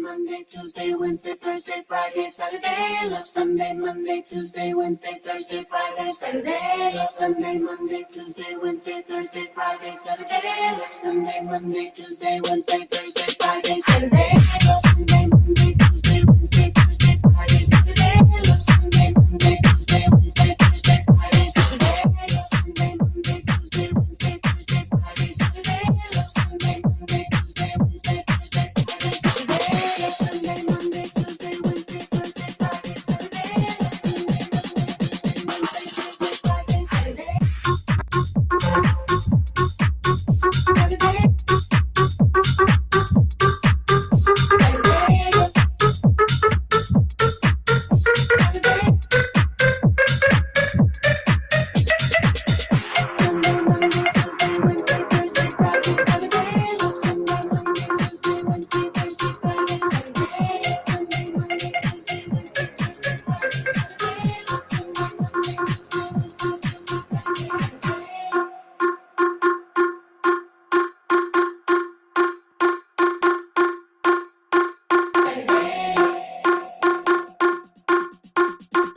Monday, Tuesday, Wednesday, Thursday, Friday, Saturday. Love Sunday, Monday, Tuesday, Wednesday, Thursday, Friday, Saturday. Love Sunday, Monday, Tuesday, Wednesday, Thursday, Friday, Saturday. Love Sunday, Monday, Tuesday, Wednesday, Thursday, Friday, Saturday. Love Sunday, Monday, Tuesday, Wednesday, Thursday, Friday, Saturday. Love Sunday, Monday, Tuesday, Wednesday, Thursday, Friday, Saturday. Love Sunday, Monday, Tuesday, Wednesday, Thursday, Friday, Saturday. Love Sunday, Monday, Tuesday, Wednesday, Thursday, Friday, Saturday. Love Sunday, Monday, Tuesday, Wednesday, Thursday, Friday, Saturday. Love Sunday, Monday, Tuesday, Wednesday, Thursday, Friday, Saturday.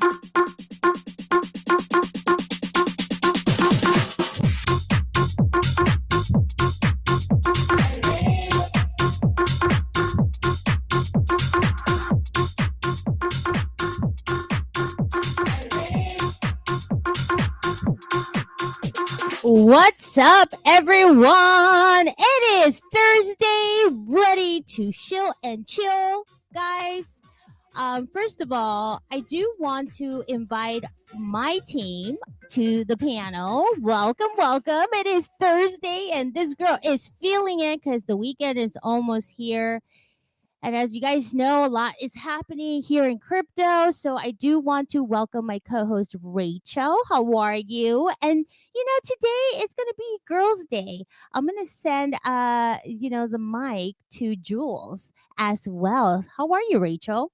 What's up, everyone? It is Thursday, ready to chill and chill, guys. First of all, I do want to invite my team to the panel. Welcome, welcome. It is Thursday, and this girl is feeling it because the weekend is almost here. And as you guys know, a lot is happening here in crypto. So I do want to welcome my co-host Rachel. How are you? And today it's gonna be Girls' Day. I'm gonna send the mic to Jules as well. How are you, Rachel?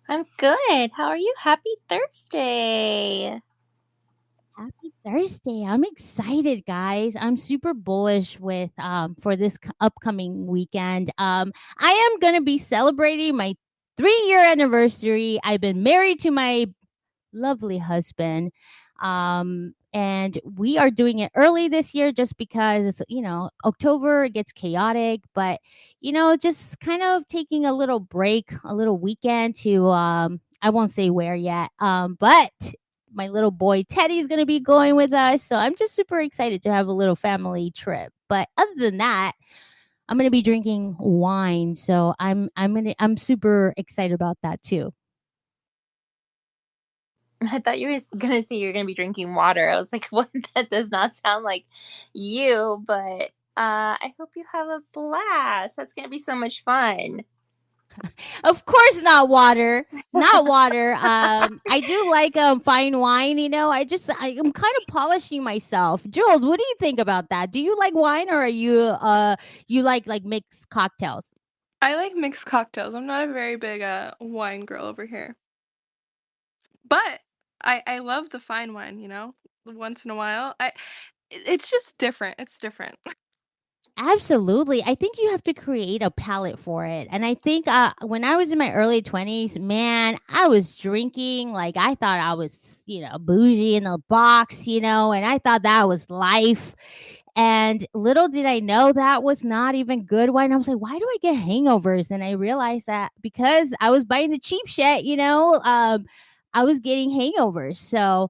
I'm good. How are you? Happy Thursday. Happy Thursday. I'm excited, guys. I'm super bullish with for this upcoming weekend. I am going to be celebrating my 3-year anniversary. I've been married to my lovely husband. And we are doing it early this year just because it's, October, it gets chaotic, but just kind of taking a little break, a little weekend to I won't say where yet. But my little boy Teddy is going to be going with us, so I'm just super excited to have a little family trip. But other than that, I'm going to be drinking wine, so I'm super excited about that too. I thought you were going to say you're going to be drinking water. I was like, what? That does not sound like you, but I hope you have a blast. That's going to be so much fun. Of course not water. Not water. I do like fine wine, I'm kind of polishing myself. Jules, what do you think about that? Do you like wine, or are you like mixed cocktails? I like mixed cocktails. I'm not a very big wine girl over here. But I love the fine wine, once in a while. It's just different. It's different. Absolutely. I think you have to create a palette for it. And I think when I was in my early 20s, man, I was drinking like I thought I was, bougie in a box, and I thought that was life. And little did I know that was not even good wine. I was like, why do I get hangovers? And I realized that because I was buying the cheap shit, I was getting hangovers. So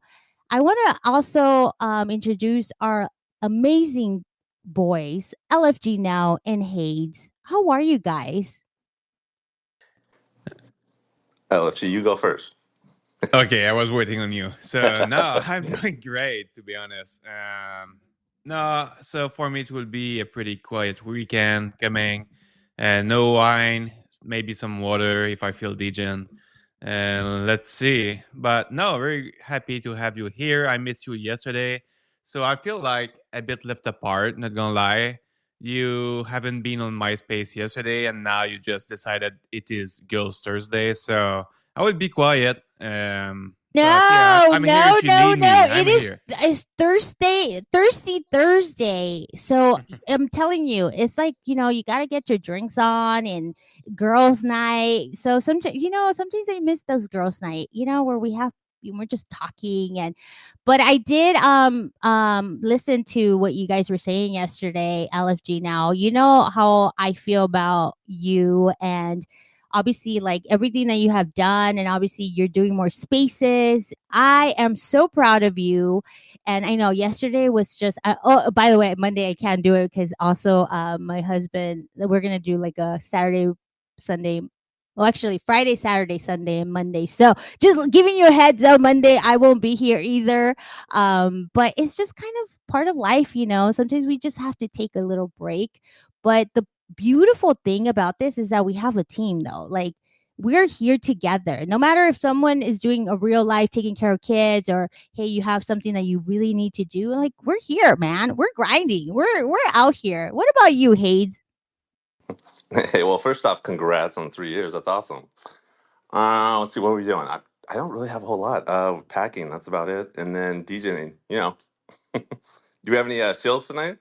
I want to also introduce our amazing boys, LFG Now and Hades. How are you guys? LFG, you go first. Okay, I was waiting on you. So no, I'm doing great, to be honest. No, so for me it will be a pretty quiet weekend coming, and no wine, maybe some water if I feel Degen, and let's see. But no, very happy to have you here. I missed you yesterday, so I feel like a bit left apart. Not gonna lie, you haven't been on MySpace yesterday, and now you just decided it is Girls Thursday. So I will be quiet. No, I'm here no, if you no, need no. me. It I'm is here. it's Thirsty Thursday. So I'm telling you, it's like, you gotta get your drinks on and girls' night. So sometimes, sometimes I miss those girls' night, where we're just talking. But I did listen to what you guys were saying yesterday, LFG. Now you know how I feel about you, and obviously like everything that you have done, and obviously you're doing more spaces. I am so proud of you. And I know yesterday was just oh, by the way, Monday I can't do it because also my husband, we're gonna do like a Saturday, Sunday, well, actually Friday, Saturday, Sunday, and Monday. So just giving you a heads up, Monday I won't be here either. But it's just kind of part of life, sometimes we just have to take a little break. But the beautiful thing about this is that we have a team, though. Like, we're here together. No matter if someone is doing a real life, taking care of kids, or hey, you have something that you really need to do, like, we're here, man. We're grinding. We're out here. What about you, Hades? Hey, well, first off, congrats on 3 years. That's awesome. Let's see, what are we doing? I don't really have a whole lot. Packing, that's about it. And then DJing, Do we have any chills tonight?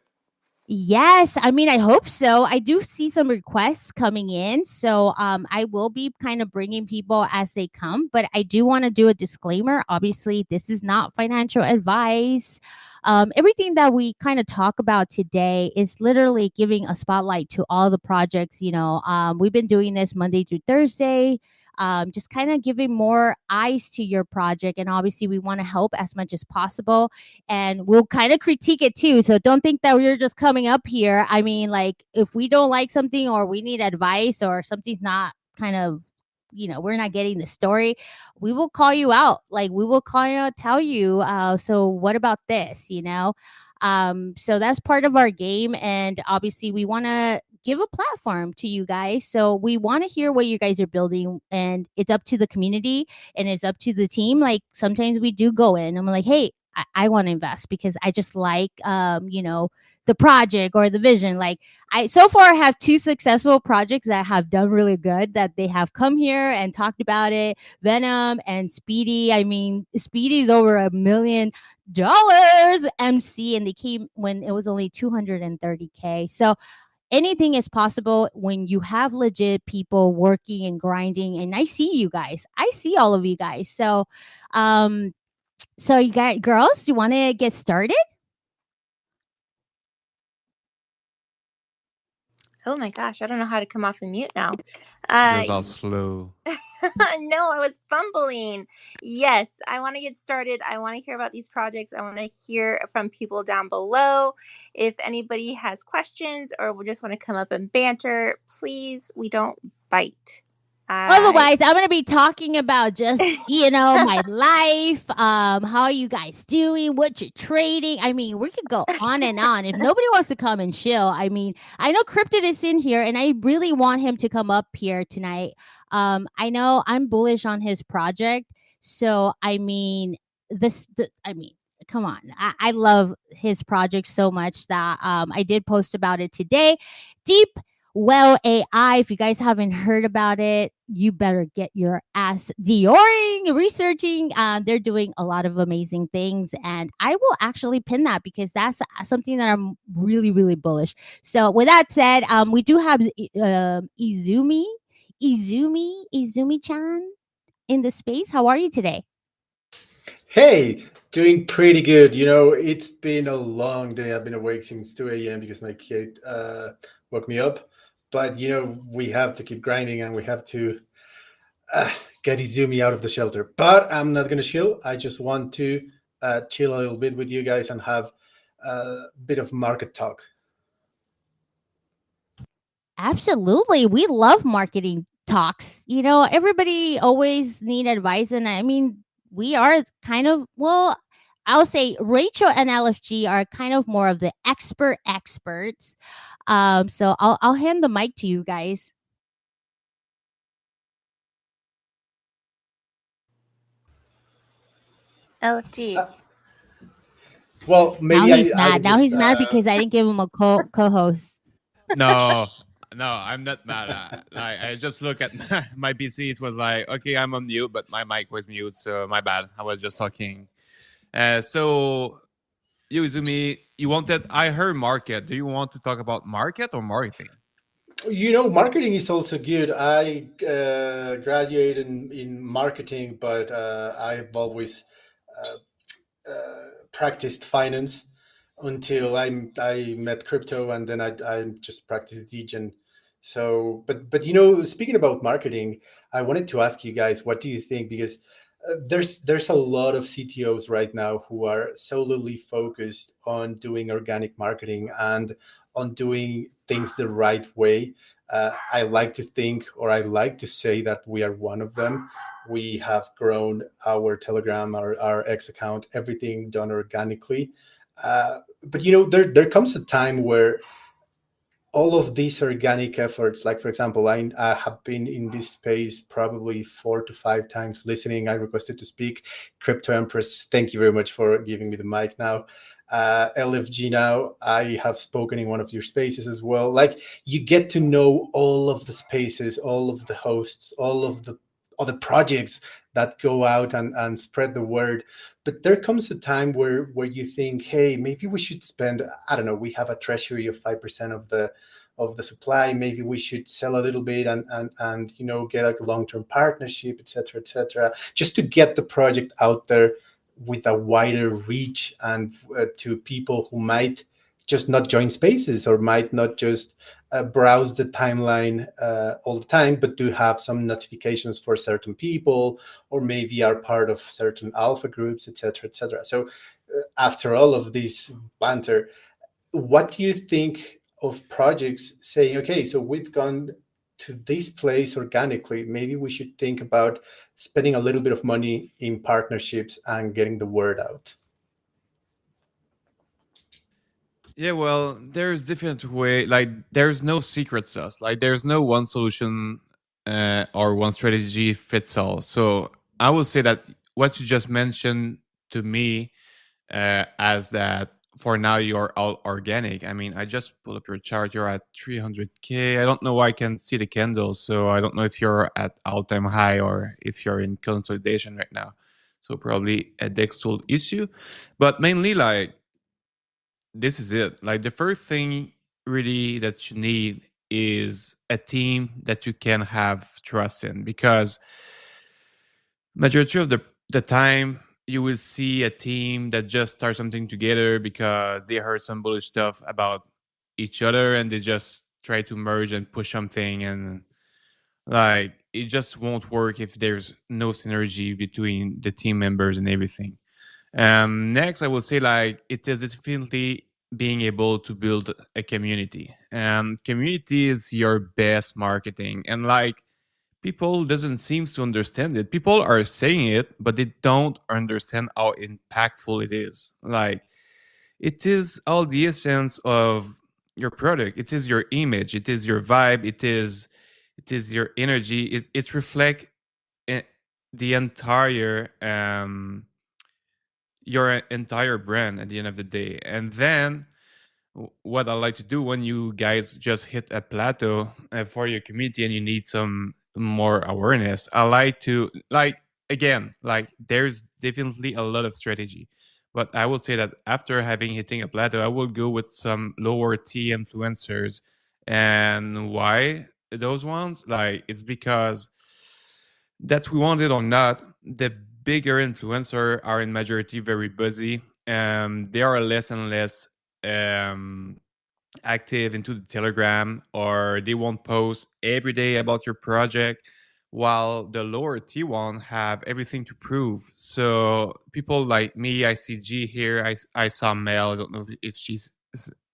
Yes, I mean, I hope so. I do see some requests coming in, so I will be kind of bringing people as they come. But I do want to do a disclaimer. Obviously, this is not financial advice. Everything that we kind of talk about today is literally giving a spotlight to all the projects. We've been doing this Monday through Thursday. Just kind of giving more eyes to your project, and obviously, we want to help as much as possible, and we'll kind of critique it too. So don't think that we're just coming up here. I mean, like, if we don't like something or we need advice or something's not kind of, we're not getting the story, we will call you out. Like, we will call you out, tell you, so what about this? So that's part of our game. And obviously, we want to give a platform to you guys. So we want to hear what you guys are building, and it's up to the community and it's up to the team. Like, sometimes we do go in, I'm like, hey, I want to invest because I just like, the project or the vision. Like, I so far have two successful projects that have done really good, that they have come here and talked about it. Venom and Speedy. I mean, Speedy's over $1 million MC, and they came when it was only 230K. So anything is possible when you have legit people working and grinding. And I see you guys. I see all of you guys. So you guys, girls, you want to get started? Oh my gosh, I don't know how to come off of mute now. Girls all slow. No, I was fumbling. Yes, I want to get started. I want to hear about these projects. I want to hear from people down below. If anybody has questions or we just want to come up and banter, please, we don't bite. Otherwise, I'm going to be talking about just, my life, how you guys doing, what you're trading. I mean, we could go on and on. If nobody wants to come and chill, I mean, I know Cryptid is in here, and I really want him to come up here tonight. I know I'm bullish on his project. So, I mean, come on. I love his project so much that I did post about it today. Deep Well AI, if you guys haven't heard about it, you better get your ass Dioring, researching. They're doing a lot of amazing things, and I will actually pin that because that's something that I'm really, really bullish. So with that said, we do have Izumi-chan in the space. How are you today? Hey, doing pretty good. It's been a long day. I've been awake since 2 a.m. because my kid woke me up. But, we have to keep grinding and we have to get Izumi out of the shelter. But I'm not going to chill. I just want to chill a little bit with you guys and have a bit of market talk. Absolutely. We love marketing talks. Everybody always need advice. And I mean, we are kind of, well, I'll say Rachel and LFG are kind of more of the experts. So I'll hand the mic to you guys. LFG. Well, maybe now he's I mad. would Now just, he's mad because I didn't give him a co-host. No, No, I'm not mad. I just look at my PC. It was like, okay, I'm on mute, but my mic was mute, so my bad. I was just talking. So, you, Izumi, you wanted, I heard market. Do you want to talk about market or marketing? Marketing is also good. I graduated in marketing, but I've always practiced finance until I met crypto, and then I just practiced Degen. So, but speaking about marketing, I wanted to ask you guys, what do you think? Because there's a lot of CTOs right now who are solely focused on doing organic marketing and on doing things the right way. I like to think, or I like to say, that we are one of them. We have grown our Telegram, our X account, everything done organically. But there comes a time where all of these organic efforts, like for example, I have been in this space probably 4 to 5 times listening. I requested to speak. Crypto Empress, thank you very much for giving me the mic now. LFG now, I have spoken in one of your spaces as well. Like, you get to know all of the spaces, all of the hosts, all the projects that go out and spread the word. But there comes a time where you think, hey, maybe we should spend, I don't know, we have a treasury of 5% of the supply. Maybe we should sell a little bit and get like a long-term partnership, etc., just to get the project out there with a wider reach, and to people who might just not join spaces, or might not just browse the timeline all the time, but do have some notifications for certain people, or maybe are part of certain alpha groups, etc. So after all of this banter, what do you think of projects saying, okay, so we've gone to this place organically, maybe we should think about spending a little bit of money in partnerships and getting the word out? Yeah, well, there's different way. Like, there's no secret sauce. Like, there's no one solution or one strategy fits all. So I will say that what you just mentioned to me, as that for now you're all organic. I mean, I just pulled up your chart. You're at 300K. I don't know why I can see the candles, so I don't know if you're at all-time high or if you're in consolidation right now. So probably a Dex tool issue, but mainly, like, this is it. Like, the first thing really that you need is a team that you can have trust in, because majority of the time you will see a team that just start something together because they heard some bullish stuff about each other, and they just try to merge and push something, and like, it just won't work if there's no synergy between the team members and everything. Next, I would say, like, it is definitely being able to build a community. Community is your best marketing, and like, people doesn't seem to understand it. People are saying it, but they don't understand how impactful it is. Like, it is all the essence of your product. It is your image. It is your vibe. It is your energy. It reflects the entire your entire brand at the end of the day. And then what I like to do when you guys just hit a plateau for your community and you need some more awareness, I like to, like, again, like, there's definitely a lot of strategy, but I would say that after having hitting a plateau, I will go with some lower T influencers. And why those ones? Like, it's because that we want it or not, the bigger influencer are in majority very busy. They are less and less um, active into the Telegram, or they won't post every day about your project, while the lower T1 have everything to prove. So people like me, I see G here, I saw Mel, I don't know if she's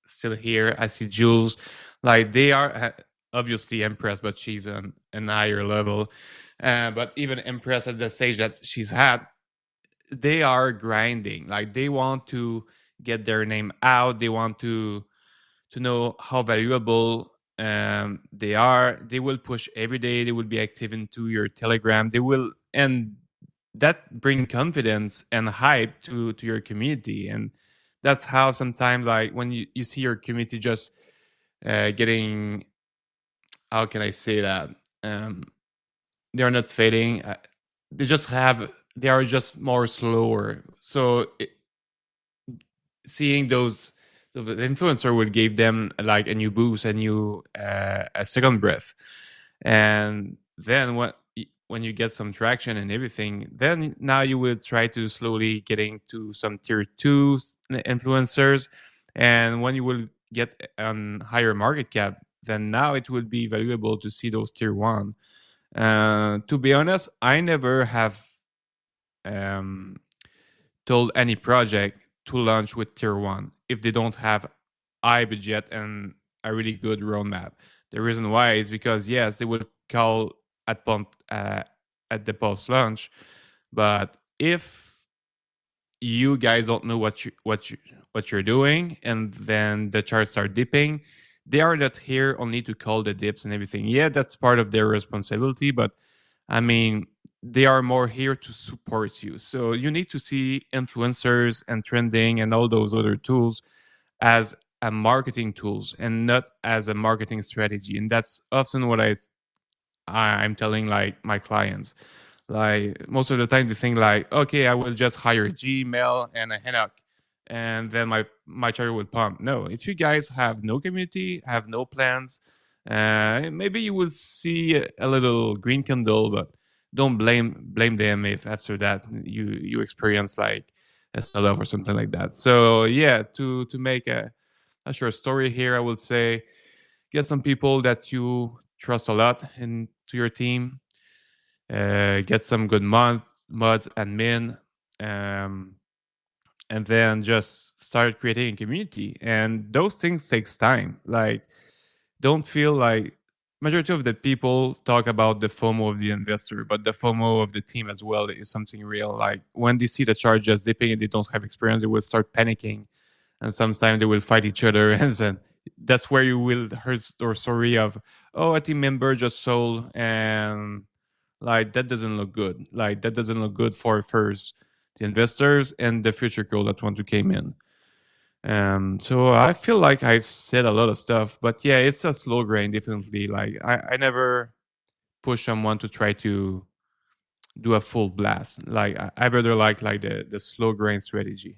still here, I see Jules, like, they are obviously Empress, but she's on an higher level. But even Empress at the stage that she's had, they are grinding. Like, they want to get their name out. They want to know how valuable they are. They will push every day. They will be active into your Telegram. They will, and that bring confidence and hype to your community. And that's how sometimes, like, when you see your community just getting how can I say that? They are not fading. They are just more slower. So seeing those the influencer would give them like a new boost, a second breath, and then when you get some traction and everything, then now you would try to slowly getting to some tier two influencers, and when you will get on higher market cap, then now it would be valuable to see those tier one. To be honest, I never have um, told any project to launch with tier one if they don't have high budget and a really good roadmap. The reason why is because yes, they would call at pump at the post launch, but if you guys don't know what you're doing, and then the charts are dipping, they are not here only to call the dips and everything. Yeah, that's part of their responsibility, but I mean, they are more here to support you. So you need to see influencers and trending and all those other tools as a marketing tools and not as a marketing strategy. And that's often what I'm telling like my clients. Like most of the time they think like, okay, I will just hire Gmail and a Henok and then my charter will pump. No, if you guys have no community, have no plans, maybe you will see a little green candle, but don't blame them if after that you experience like a sell off or something like that. So yeah, to make a short story here, I would say get some people that you trust a lot into your team. Get some good mods admin, um, and then just start creating a community. And those things takes time. Like, don't feel like majority of the people talk about the FOMO of the investor, but the FOMO of the team as well is something real. Like when they see the chart just dipping and they don't have experience, they will start panicking, and sometimes they will fight each other, and then that's where you will hear the story of, oh, a team member just sold, and like that doesn't look good. Like that doesn't look good for first the investors and the future girl that want to came in. So I feel like I've said a lot of stuff, but yeah, it's a slow grind, definitely. Like I never push someone to try to do a full blast. Like I rather like the slow grind strategy.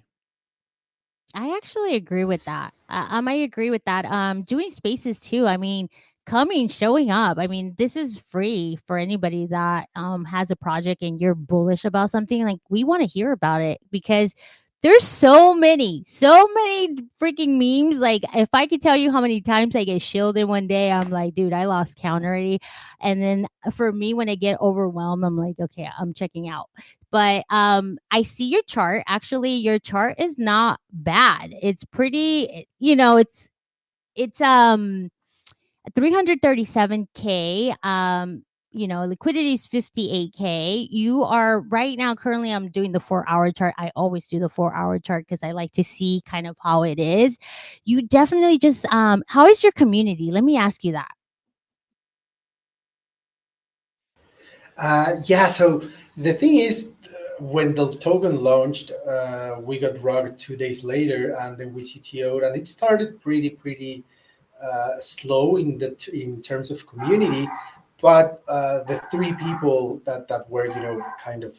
I actually agree with that. I might agree with that. Doing spaces too. I mean, coming, showing up. I mean, this is free for anybody that has a project and you're bullish about something. Like, we want to hear about it because there's so many freaking memes. Like, if I could tell you how many times I get shilled in one day, I'm like, dude, I lost count already. And then for me, when I get overwhelmed, I'm like, okay, I'm checking out. But I see your chart. Actually, your chart is not bad. It's pretty, it's 337K. Liquidity is 58K. You are right now currently, I'm doing the 4 hour chart. I always do the 4 hour chart because I like to see kind of how it is. You definitely just how is your community? Let me ask you that. Yeah, so the thing is, when the token launched, we got rugged 2 days later, and then we CTO'd, and it started pretty slow in terms of community. But the three people that were, kind of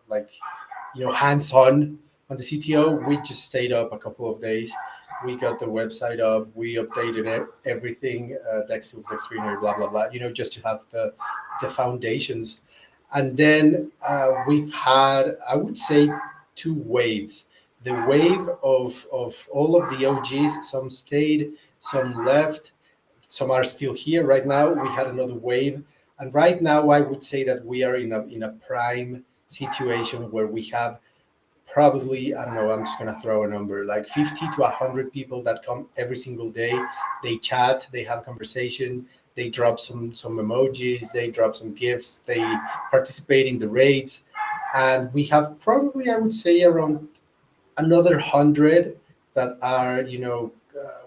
like, hands on the CTO, we just stayed up a couple of days. We got the website up, we updated everything, Dex was screener, blah blah blah, just to have the foundations. And then we've had, I would say, two waves. The wave of all of the OGs, some stayed, some left, some are still here. Right now, we had another wave. And right now, I would say that we are in a prime situation where we have probably, I don't know, I'm just going to throw a number, like 50 to 100 people that come every single day. They chat, they have conversation, they drop some emojis, they drop some gifts, they participate in the raids. And we have probably, I would say, around another 100 that are,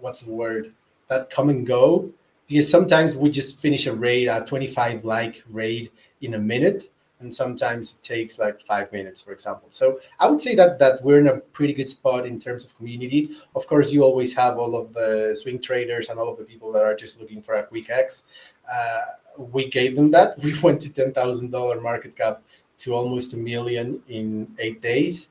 what's the word, that come and go. Because sometimes we just finish a raid, a 25 like raid in a minute. and sometimes it takes like 5 minutes, for example. So I would say that we're in a pretty good spot in terms of community. Of course, you always have all of the swing traders and all of the people that are just looking for a quick X. We gave them that. We went to $10,000 market cap to almost a million in 8 days.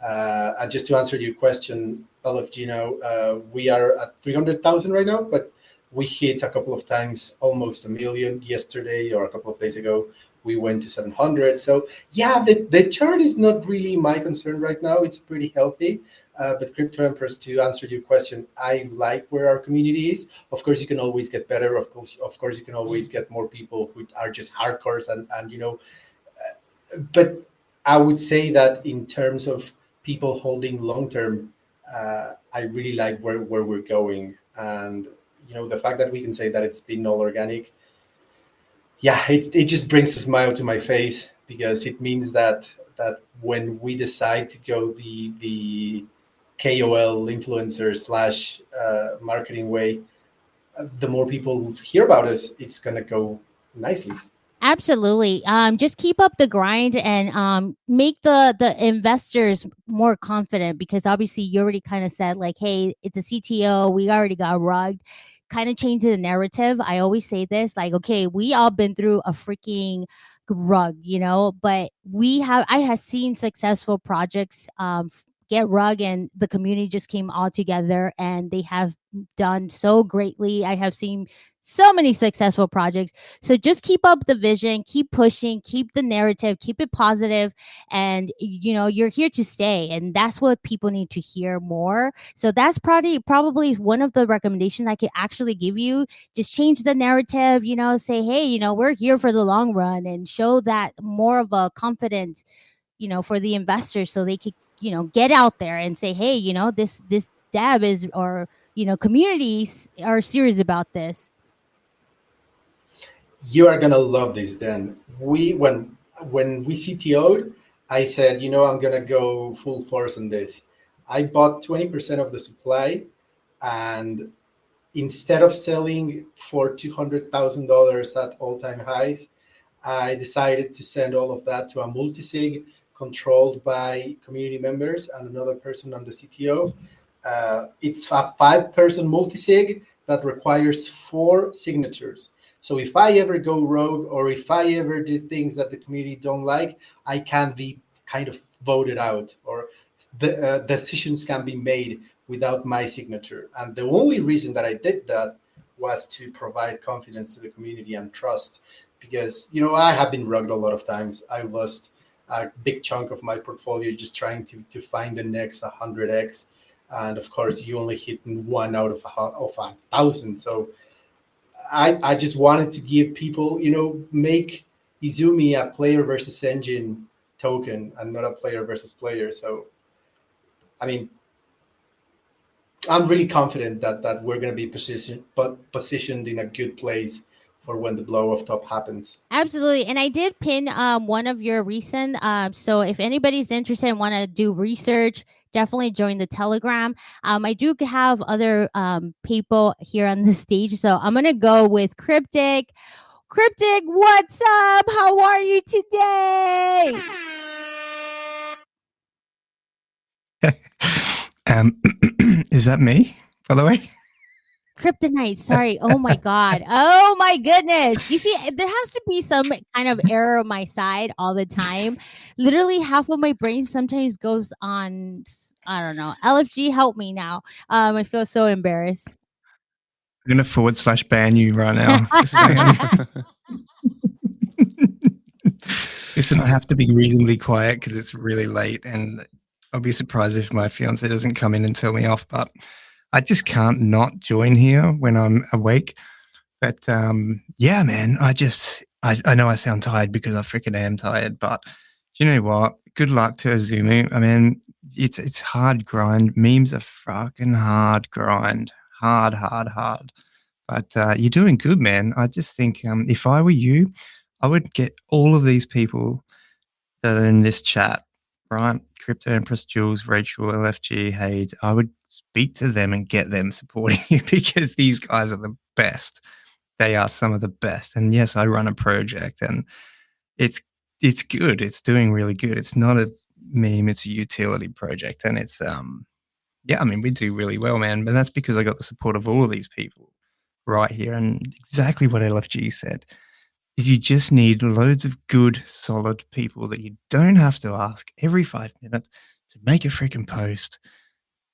And just to answer your question, LFG, we are at 300,000 right now, but we hit a couple of times almost a million yesterday, or a couple of days ago. We went to 700. So yeah, the chart is not really my concern right now. It's pretty healthy. But Crypto Empress, to answer your question, I like where our community is. Of course, you can always get better. Of course, you can always get more people who are just hardcores, and but I would say that in terms of people holding long term, I really like where we're going. And the fact that we can say that it's been all organic, yeah, it just brings a smile to my face, because it means that when we decide to go the KOL influencer slash marketing way, the more people hear about us, it's gonna go nicely. Absolutely. Just keep up the grind and make the investors more confident, because obviously you already kind of said like, hey, it's a CTO, we already got rugged. Kind of change the narrative. I always say this, like, okay, we all been through a freaking rug, but I have seen successful projects get rug, and the community just came all together and they have done so greatly. I have seen so many successful projects. So just keep up the vision, keep pushing, keep the narrative, keep it positive, and you're here to stay, and that's what people need to hear more. So that's probably one of the recommendations I could actually give you. Just change the narrative, say, hey, we're here for the long run, and show that more of a confidence, for the investors, so they could get out there and say, hey, this dev is, or communities are serious about this. You are gonna love this. Then when we CTO'd, I said, I'm gonna go full force on this. I bought 20% of the supply, and instead of selling for $200,000 at all-time highs, I decided to send all of that to a multi-sig controlled by community members and another person on the CTO. It's a 5-person multi-sig that requires 4 signatures. So if I ever go rogue, or if I ever do things that the community don't like, I can be kind of voted out, or the decisions can be made without my signature. And the only reason that I did that was to provide confidence to the community and trust, because I have been rugged a lot of times. I lost a big chunk of my portfolio just trying to find the next 100x, and of course you only hit 1 out of 1,000. So I just wanted to give people, make Izumi a player versus engine token and not a player versus player. So I mean, I'm really confident that we're going to be positioned in a good place for when the blow off top happens. Absolutely. And I did pin one of your recent. So if anybody's interested and want to do research, definitely join the Telegram. I do have other people here on the stage. So I'm going to go with Cryptic. Cryptic, what's up? How are you today? Is that me, by the way? Kryptonite, sorry. Oh my God. Oh my goodness. You see, there has to be some kind of error on my side all the time. Literally half of my brain sometimes goes on, I don't know. LFG, help me now. I feel so embarrassed. I'm going to / ban you right now. Just saying. Listen, I have to be reasonably quiet because it's really late, and I'll be surprised if my fiance doesn't come in and tell me off, but I just can't not join here when I'm awake. But yeah, man, I know I sound tired because I freaking am tired, but do you know what? Good luck to Azumi. I mean, it's hard grind. Memes are fucking hard grind. Hard. But you're doing good, man. I just think if I were you, I would get all of these people that are in this chat, right? Crypto Empress, Jules, Rachel, LFG, Hayes. I would speak to them and get them supporting you, because these guys are the best. They are some of the best. And yes, I run a project, and it's it's good. It's doing really good. It's not a meme. It's a utility project, and it's yeah. I mean, we do really well, man. But that's because I got the support of all of these people right here, and exactly what LFG said is you just need loads of good, solid people that you don't have to ask every 5 minutes to make a freaking post.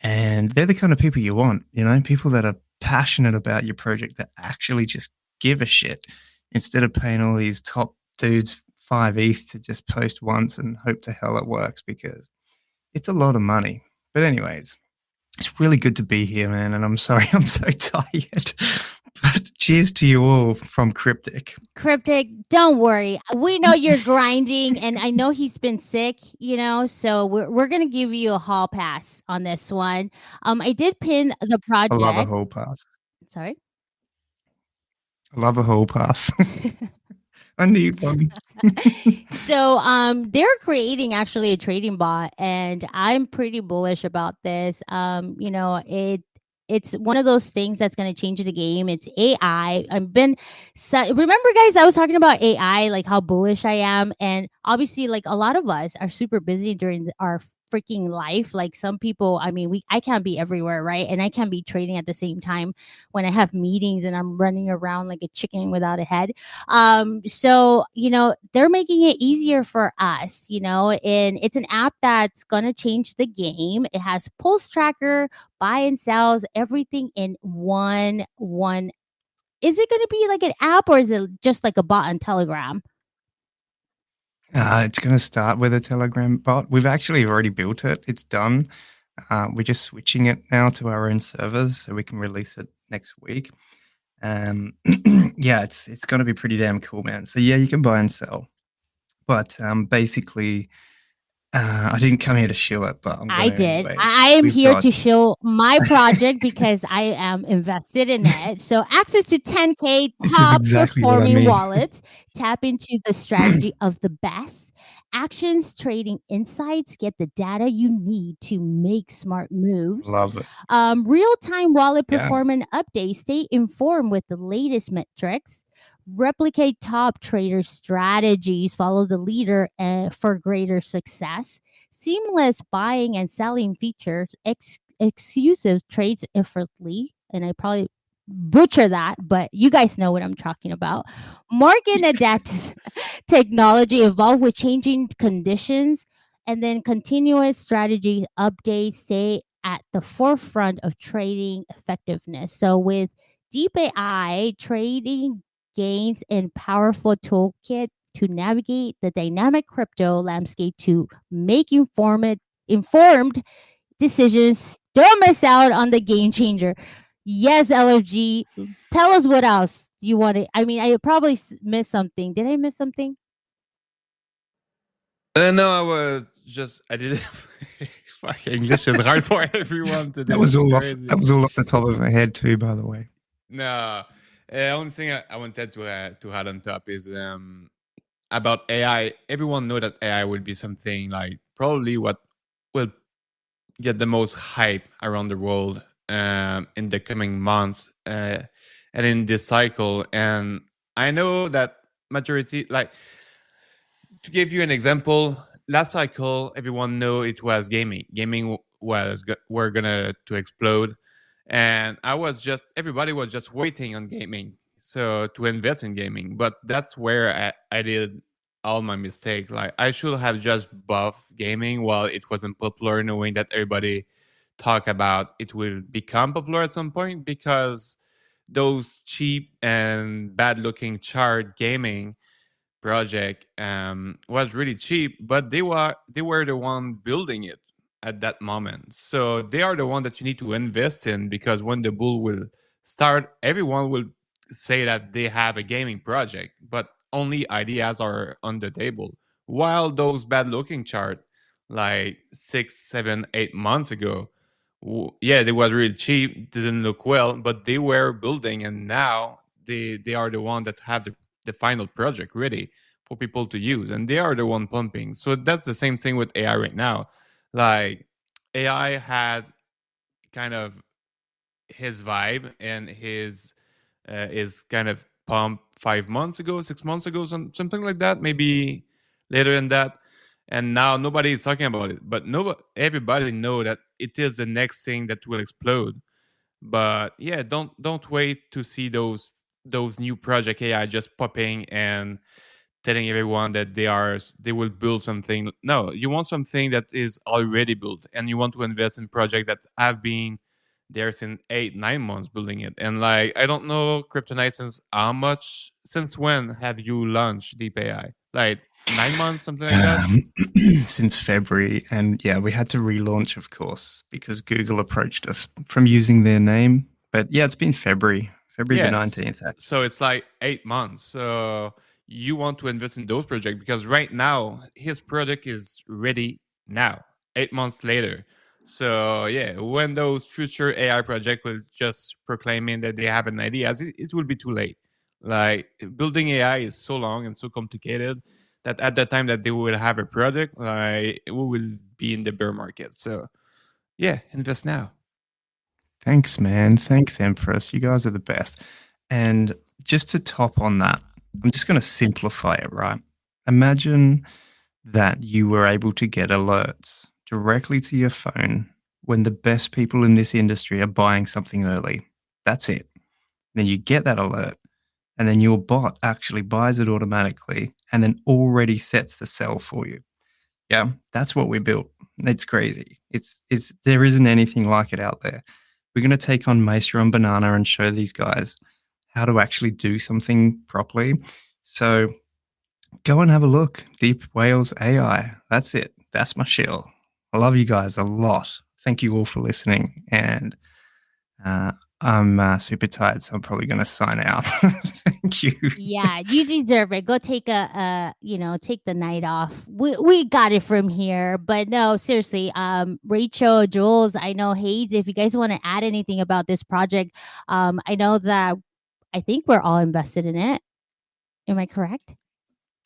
And they're the kind of people you want, people that are passionate about your project that actually just give a shit instead of paying all these top dudes 5 ETH to just post once and hope to hell it works, because it's a lot of money. But anyways, it's really good to be here, man. And I'm sorry I'm so tired. But cheers to you all from Cryptic. Cryptic, don't worry. We know you're grinding, and I know he's been sick, so we're gonna give you a hall pass on this one. I did pin the I love a project. hall pass. Sorry? I love a hall pass. I need one. So they're creating actually a trading bot, and I'm pretty bullish about this. It's one of those things that's going to change the game. It's AI. Remember, guys, I was talking about AI, like how bullish I am, and obviously, like a lot of us are super busy during our freaking life. Like some people, I mean, I can't be everywhere, right? And I can't be trading at the same time when I have meetings and I'm running around like a chicken without a head. So they're making it easier for us, and it's an app that's gonna change the game. It has pulse tracker, buy and sells, everything in one. Is it gonna be like an app, or is it just like a bot on Telegram? It's going to start with a Telegram bot. We've actually already built it. It's done. We're just switching it now to our own servers so we can release it next week. Yeah, it's going to be pretty damn cool, man. So yeah, you can buy and sell. But basically, I didn't come here to shill it, but I'm I going to did. anyways. I am here to show my project because I am invested in it. So access to 10K This is top exactly what I performing mean. wallets. Tap into the strategy of the best. Actions, trading insights. Get the data you need to make smart moves. Love it. Real-time wallet Yeah. performance updates. Stay informed with the latest metrics. Replicate top trader strategies. Follow the leader for greater success. Seamless buying and selling features. Exclusive trades effortlessly. And I probably butcher that, but you guys know what I'm talking about. Market adaptive technology evolve with changing conditions, and then continuous strategy updates stay at the forefront of trading effectiveness. So with deep AI, trading gains and powerful toolkit to navigate the dynamic crypto landscape to make informed decisions. Don't miss out on the game changer. Yes, LFG. Tell us what else you want to. I mean, I probably missed something. Did I miss something? No, I did. Fuck, English is hard for everyone today. That was all off. Crazy. That was all off the top of my head too, by the way. No, only thing I wanted to add on top is about AI. Everyone know that AI will be something like probably what will get the most hype around the world in the coming months and in this cycle. And I know that majority, like to give you an example, last cycle everyone know it was gaming. Gaming were gonna to explode, and everybody was just waiting on gaming, so to invest in gaming. But that's where I did all my mistake. Like I should have just buffed gaming while it wasn't popular, knowing that everybody talk about it will become popular at some point, because those cheap and bad looking chart gaming project was really cheap, but they were the one building it at that moment. So they are the one that you need to invest in, because when the bull will start, everyone will say that they have a gaming project, but only ideas are on the table. While those bad looking chart, like 6, 7, 8 months ago, yeah, they were really cheap, didn't look well, but they were building, and now they are the one that have the final project ready for people to use, and they are the one pumping. So that's the same thing with AI right now. Like AI had kind of his vibe and his is kind of pump 5 months ago, 6 months ago, something like that. Maybe later than that. And now nobody is talking about it, but everybody know that it is the next thing that will explode. But yeah, don't wait to see those new project AI just popping and telling everyone that they will build something. No, you want something that is already built, and you want to invest in projects that have been there since 8-9 months building it. And like, I don't know, Kryptonite, since when have you launched Deep AI? Like 9 months, something like that? Since February. And yeah, we had to relaunch, of course, because Google approached us from using their name. But yeah, it's been February the Yes. 19th. Actually. So it's like 8 months. So you want to invest in those projects because right now his product is ready now, 8 months later. So yeah, when those future AI projects will just proclaiming that they have an idea, it will be too late. Like, building AI is so long and so complicated that at the time that they will have a product, like, we will be in the bear market. So yeah, invest now. Thanks, man. Thanks, Empress. You guys are the best. And just to top on that, I'm just going to simplify it, right? Imagine that you were able to get alerts directly to your phone when the best people in this industry are buying something early. That's it. Then you get that alert, and then your bot actually buys it automatically and then already sets the sell for you. Yeah, that's what we built. It's crazy. It's there isn't anything like it out there. We're going to take on Maestro and Banana and show these guys how to actually do something properly. So go and have a look. Deep Whales AI. That's it. That's my shill. I love you guys a lot. Thank you all for listening. And I'm super tired, so I'm probably going to sign out. Thank you. Yeah, you deserve it. Go take take the night off. We got it from here. But no, seriously, Rachel, Jules, I know Hayes, if you guys want to add anything about this project, I know that I think we're all invested in it. Am I correct?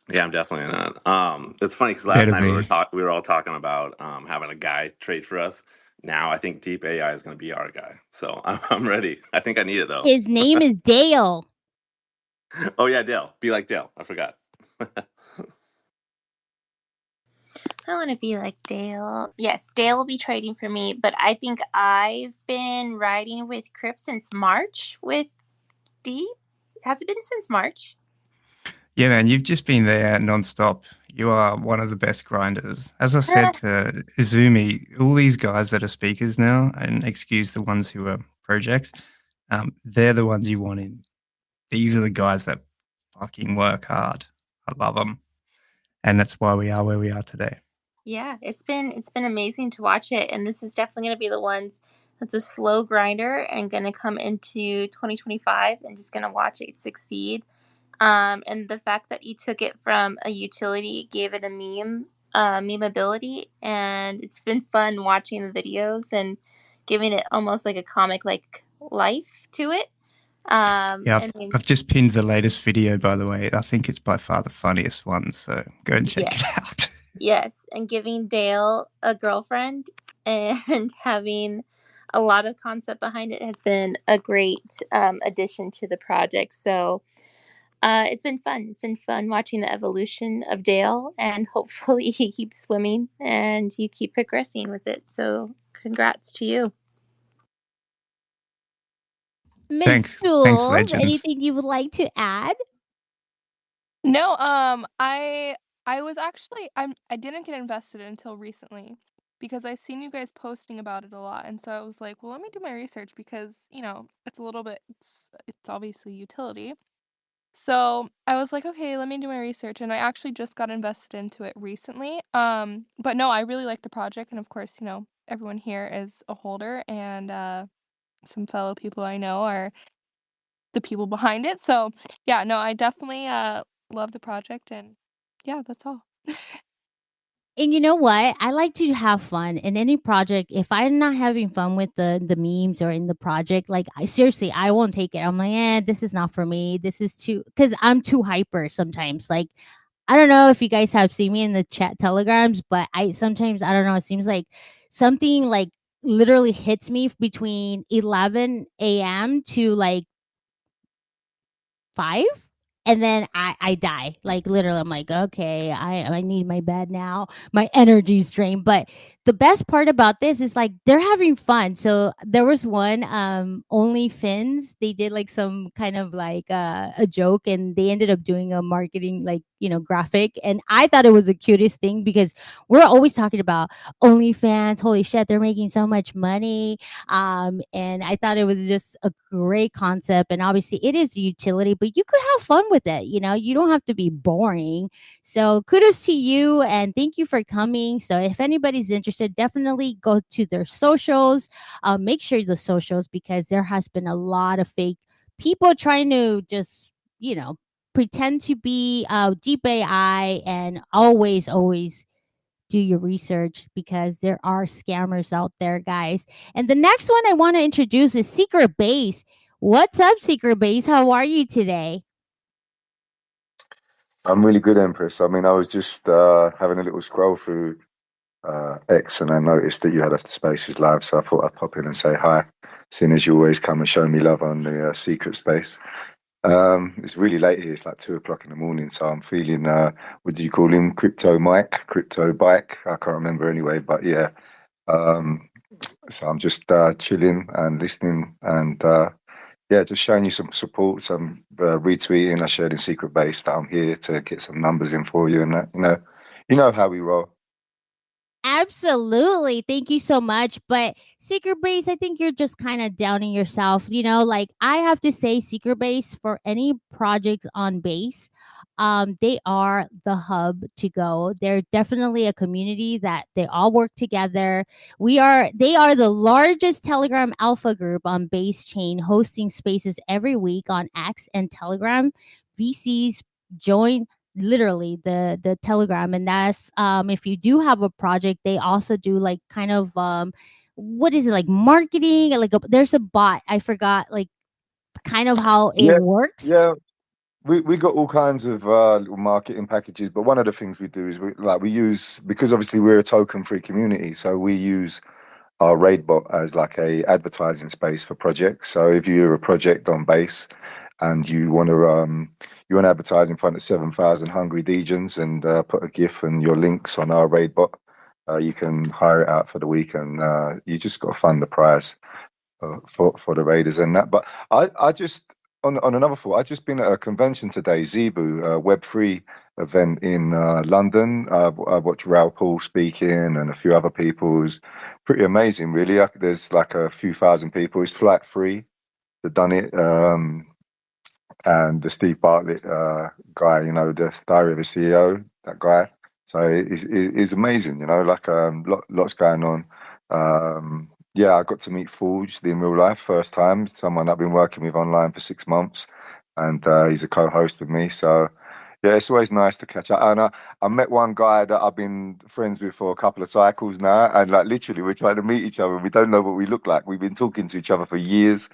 Yeah, I'm definitely not. It's funny because last Better night be. we were all talking about having a guy trade for us. Now I think Deep AI is going to be our guy, so I'm ready. I think I need it though. His name is Dale. Oh yeah, Dale. Be like Dale. I forgot. I want to be like Dale. Yes, Dale will be trading for me, but I think I've been riding with Crip since March with D. Has it been since March? Yeah, man, you've just been there nonstop. You are one of the best grinders. As I said to Izumi, all these guys that are speakers now, and excuse the ones who are projects, they're the ones you want in. These are the guys that fucking work hard. I love them. And that's why we are where we are today. Yeah, it's been amazing to watch it, and this is definitely going to be the ones that's a slow grinder and going to come into 2025 and just going to watch it succeed. And the fact that you took it from a utility, gave it a meme ability, and it's been fun watching the videos and giving it almost like a comic like life to it. Yeah, I've just pinned the latest video, by the way. I think it's by far the funniest one, so go and check it out. Yes, and giving Dale a girlfriend and having a lot of concept behind it has been a great addition to the project. So it's been fun. It's been fun watching the evolution of Dale, and hopefully he keeps swimming and you keep progressing with it. So congrats to you. Miss Thanks, Jules, legends. anything you would like to add? No, I was actually I didn't get invested until recently because I seen you guys posting about it a lot, and so I was like, well, let me do my research because, it's a little bit it's obviously utility. So I was like, okay, let me do my research, and I actually just got invested into it recently. But no, I really like the project, and of course, everyone here is a holder, and some fellow people I know are the people behind it. So yeah, no, I definitely love the project, and yeah, that's all. And you know what? I like to have fun in any project. If I'm not having fun with the memes or in the project, like seriously, I won't take it. I'm like, this is not for me. This is too, because I'm too hyper sometimes. Like, I don't know if you guys have seen me in the chat telegrams, but I sometimes, I don't know, it seems like something like literally hits me between 11 a.m. to like 5, and then I die. Like literally, I'm like, okay, I need my bed now. My energy's drained. But the best part about this is like they're having fun. So there was one Only Fins. They did like some kind of like a joke, and they ended up doing a marketing like graphic, and I thought it was the cutest thing because we're always talking about OnlyFans. Holy shit, they're making so much money. And I thought it was just a great concept. And obviously, it is a utility, but you could have fun with it. You don't have to be boring. So kudos to you and thank you for coming. So if anybody's interested, definitely go to their socials. Make sure the socials because there has been a lot of fake people trying to just pretend to be deep AI and always do your research because there are scammers out there, guys. And the next one I want to introduce is Secret Base. What's up, Secret Base? How are you today? I'm really good, Empress. I mean, I was just having a little scroll through X and I noticed that you had a Spaces live, so I thought I'd pop in and say hi, seeing as you always come and show me love on the Secret Space. It's really late here. It's like 2 o'clock in the morning, so I'm feeling. What did you call him? Crypto Mike, Crypto Bike. I can't remember anyway, but yeah. So I'm just chilling and listening, and yeah, just showing you some support, some retweeting. I shared in Secret Base that I'm here to get some numbers in for you, and that you know how we roll. Absolutely. Thank you so much. But Secret Base, I think you're just kind of downing yourself. Like I have to say, Secret Base for any projects on base, they are the hub to go. They're definitely a community that they all work together. They are the largest Telegram alpha group on base chain, hosting spaces every week on X and Telegram. VCs join literally the Telegram, and that's if you do have a project, they also do like kind of what is it, like marketing, like there's a bot, I forgot like kind of how it Yeah, works. yeah. We got all kinds of little marketing packages, but one of the things we do is we use, because obviously we're a token free community, so we use our raid bot as like a advertising space for projects. So if you're a project on base and you want to advertise in front of 7,000 hungry Degens and put a GIF and your links on our raid bot, you can hire it out for the week, and you just got to fund the price for the raiders and that. But I just on another thought, I just been at a convention today, Zebu, a Web3 event in London. I watched Raoul Paul speaking and a few other people. It was pretty amazing, really. There's like a few thousand people. It's flight free. They've done it. And the Steve Bartlett guy, the Diary of a CEO, that guy. So it's amazing, like lots going on. Yeah, I got to meet Forged in real life first time, someone I've been working with online for 6 months, and he's a co-host with me. So yeah, it's always nice to catch up. And I met one guy that I've been friends with for a couple of cycles now, and like literally we're trying to meet each other. We don't know what we look like. We've been talking to each other for years,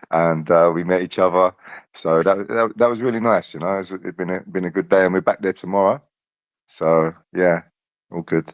and we met each other. So that was really nice. It's been a good day, and we're back there tomorrow. So yeah, all good.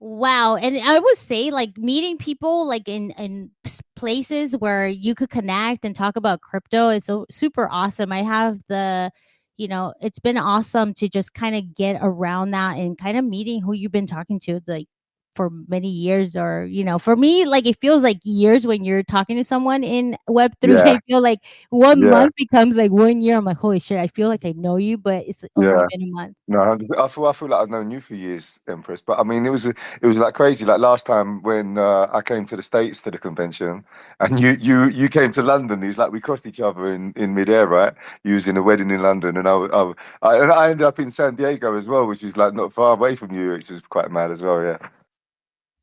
Wow. And I would say like meeting people like in places where you could connect and talk about crypto is so super awesome. I have it's been awesome to just kind of get around that and kind of meeting who you've been talking to like for many years, or for me, like it feels like years when you're talking to someone in Web3. Yeah, I feel like one yeah, month becomes like 1 year. I'm like, holy shit, I feel like I know you, but it's only yeah. been a month. No, I feel like I've known you for years, Empress. But I mean, it was like crazy. Like last time when I came to the States to the convention, and you came to London. It's like we crossed each other in midair, right? You was in a wedding in London, and I ended up in San Diego as well, which is like not far away from you, which is quite mad as well. Yeah.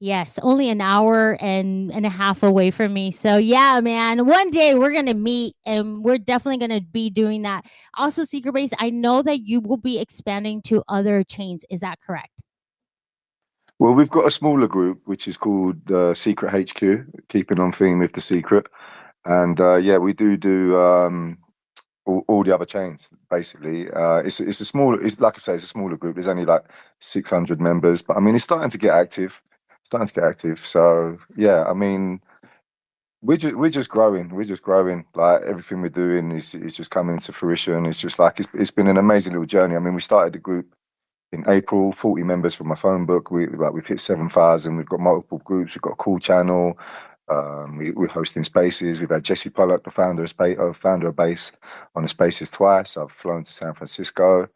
Yes, only an hour and a half away from me. So yeah, man, one day we're gonna meet, and we're definitely gonna be doing that. Also, Secret Base, I know that you will be expanding to other chains. Is that correct? Well, we've got a smaller group which is called Secret HQ, keeping on theme with the secret, and yeah, we do all the other chains basically. It's a small. It's like I say, it's a smaller group. There's only like 600 members, but I mean, it's starting to get active. So yeah, I mean, we're just growing. We're just growing. Like everything we're doing is just coming to fruition. It's just like it's been an amazing little journey. I mean, we started the group in April, 40 members from my phone book. We've hit 7,000. We've got multiple groups. We've got a cool channel. We're hosting spaces. We've had Jesse Pollock, the founder of Base, on the spaces twice. I've flown to San Francisco.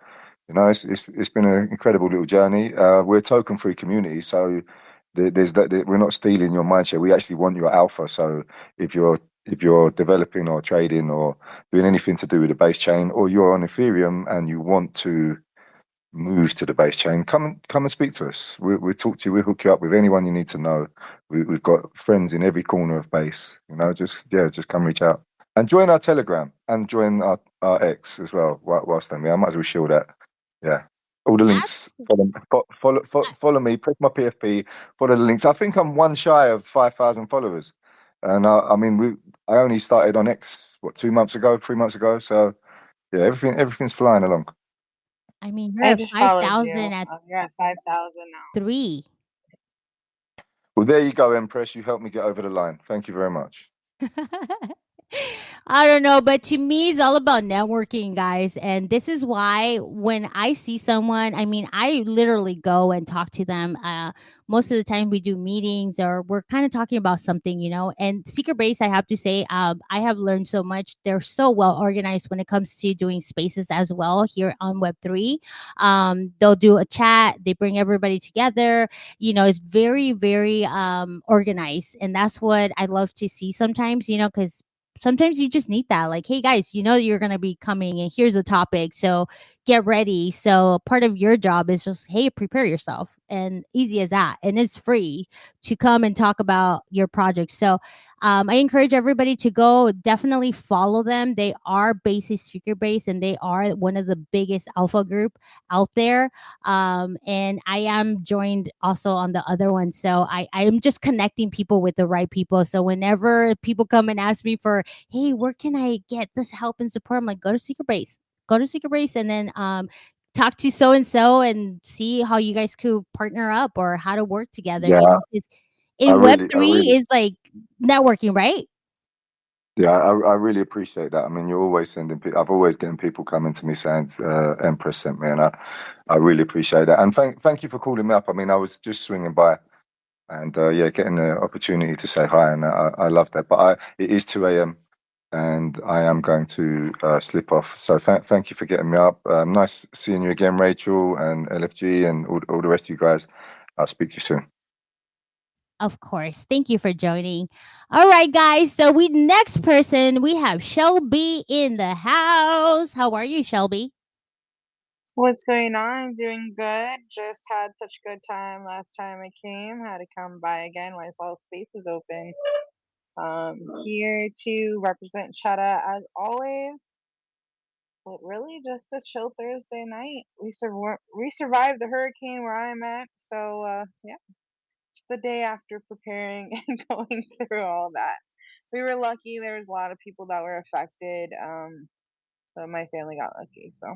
You know, it's been an incredible little journey. We're a token-free community, so we're not stealing your mindshare. We actually want your alpha. So if you're developing or trading or doing anything to do with the base chain, or you're on Ethereum and you want to move to the base chain, come and speak to us. We'll talk to you. We'll hook you up with anyone you need to know. We've got friends in every corner of base. You know, just come reach out and join our Telegram and join our X as well. Whilst I'm here, I might as well show that. Yeah, all the links. Follow me. Press my PFP. Follow the links. I think I'm one shy of 5,000 followers, and I mean, I only started on X 3 months ago. So yeah, everything's flying along. I mean, you're I at just followed you. 5,000 at You're at 5,000 now. 3. Well, there you go, Empress. You helped me get over the line. Thank you very much. I don't know, but to me, it's all about networking, guys. And this is why when I see someone, I mean, I literally go and talk to them. Most of the time, we do meetings or we're kind of talking about something, you know. And Secret Base, I have to say, I have learned so much. They're so well organized when it comes to doing spaces as well here on Web3. They'll do a chat, they bring everybody together. You know, it's very, very organized. And that's what I love to see sometimes, you know, because sometimes you just need that. Like, hey guys, you know you're gonna be coming and here's a topic. So get ready. So part of your job is just, hey, prepare yourself. And easy as that. And it's free to come and talk about your project. So I encourage everybody to go definitely follow them. They are Base's Secret Base and they are one of the biggest alpha group out there. And I am joined also on the other one. So I am just connecting people with the right people. So whenever people come and ask me for, hey, where can I get this help and support? I'm like, go to Secret Base. Go to Secret Base and then talk to so and so and see how you guys could partner up or how to work together. Yeah, You know, because I in really, Web3 is like networking, right? yeah, I really appreciate that. I mean, you're always sending people. I've always getting people coming to me saying Empress sent me, and I really appreciate that. And thank you for calling me up. I mean, I was just swinging by, and yeah, getting the opportunity to say hi, and I love that. But it is 2 a.m. and I am going to slip off. So thank you for getting me up. Nice seeing you again, Rachel and LFG and all the rest of you guys. I'll speak to you soon. Of course. Thank you for joining. All right, guys. So next person, we have Shelby in the house. How are you, Shelby? What's going on? Doing good. Just had such a good time last time I came. Had to come by again when I saw spaces open. Here to represent Cheddar as always. But really just a chill Thursday night. We survived the hurricane where I'm at. So yeah, it's the day after preparing and going through all that. We were lucky. There was a lot of people that were affected. But my family got lucky. So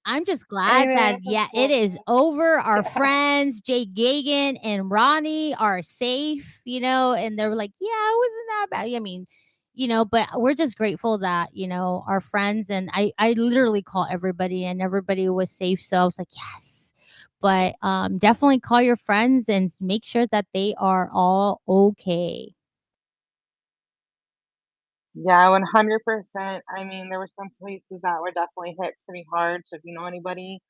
I'm just glad that, anyway, yeah, it is unfortunate. over. Our Yeah. friends, Jay Gagan and Ronnie, are safe, you know, and they were like, yeah, it wasn't that bad. I mean, you know, but we're just grateful that, you know, our friends and I literally call everybody and everybody was safe. So I was like, yes. But definitely call your friends and make sure that they are all okay. Yeah, 100%. I mean, there were some places that were definitely hit pretty hard. So if you know anybody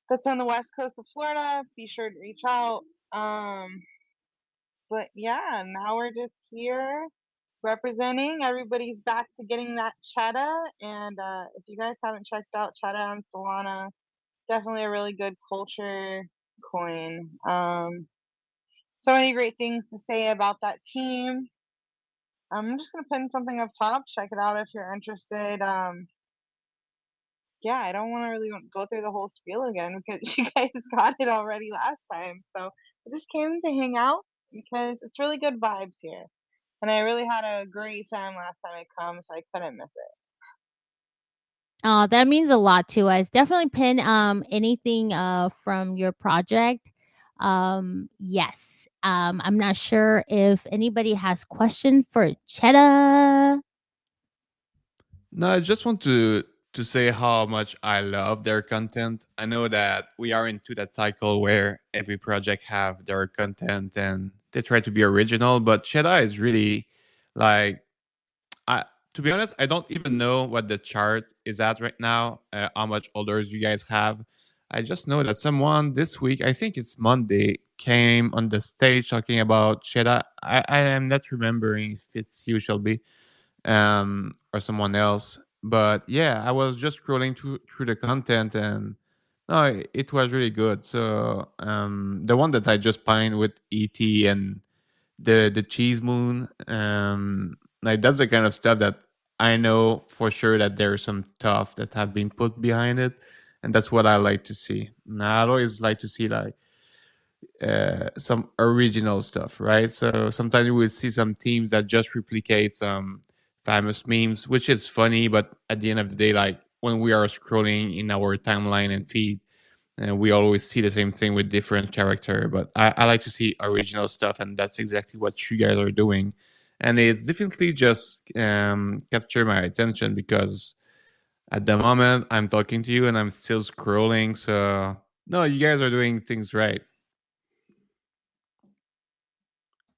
that's on the west coast of Florida, be sure to reach out. But yeah, now we're just here representing. Everybody's back to getting that Chetta. And if you guys haven't checked out Chetta on Solana, definitely a really good culture coin. So many great things to say about that team. I'm just gonna pin something up top. Check it out if you're interested. Yeah, I don't want to really go through the whole spiel again because you guys got it already last time. So I just came to hang out because it's really good vibes here, and I really had a great time last time I come, so I couldn't miss it. Oh, that means a lot to us. Definitely pin anything from your project Yes. I'm not sure if anybody has questions for Cheddar. No, I just want to say how much I love their content. I know that we are into that cycle where every project have their content and they try to be original, but Cheddar is really like I to be honest, I don't even know what the chart is at right now, how much orders you guys have. I just know that someone this week, I think it's Monday, came on the stage talking about Cheddar. I am not remembering if it's you, Shelby, or someone else. But yeah, I was just scrolling through the content and no, it was really good. So the one that I just played with ET and the cheese moon, like that's the kind of stuff that I know for sure that there's some thought that have been put behind it, and that's what I like to see. Now I always like to see like some original stuff, right? So sometimes we would see some teams that just replicate some famous memes, which is funny, but at the end of the day, like when we are scrolling in our timeline and feed, and we always see the same thing with different character. But I like to see original stuff, and that's exactly what you guys are doing. And it's definitely just capture my attention because at the moment I'm talking to you and I'm still scrolling. So no, you guys are doing things right.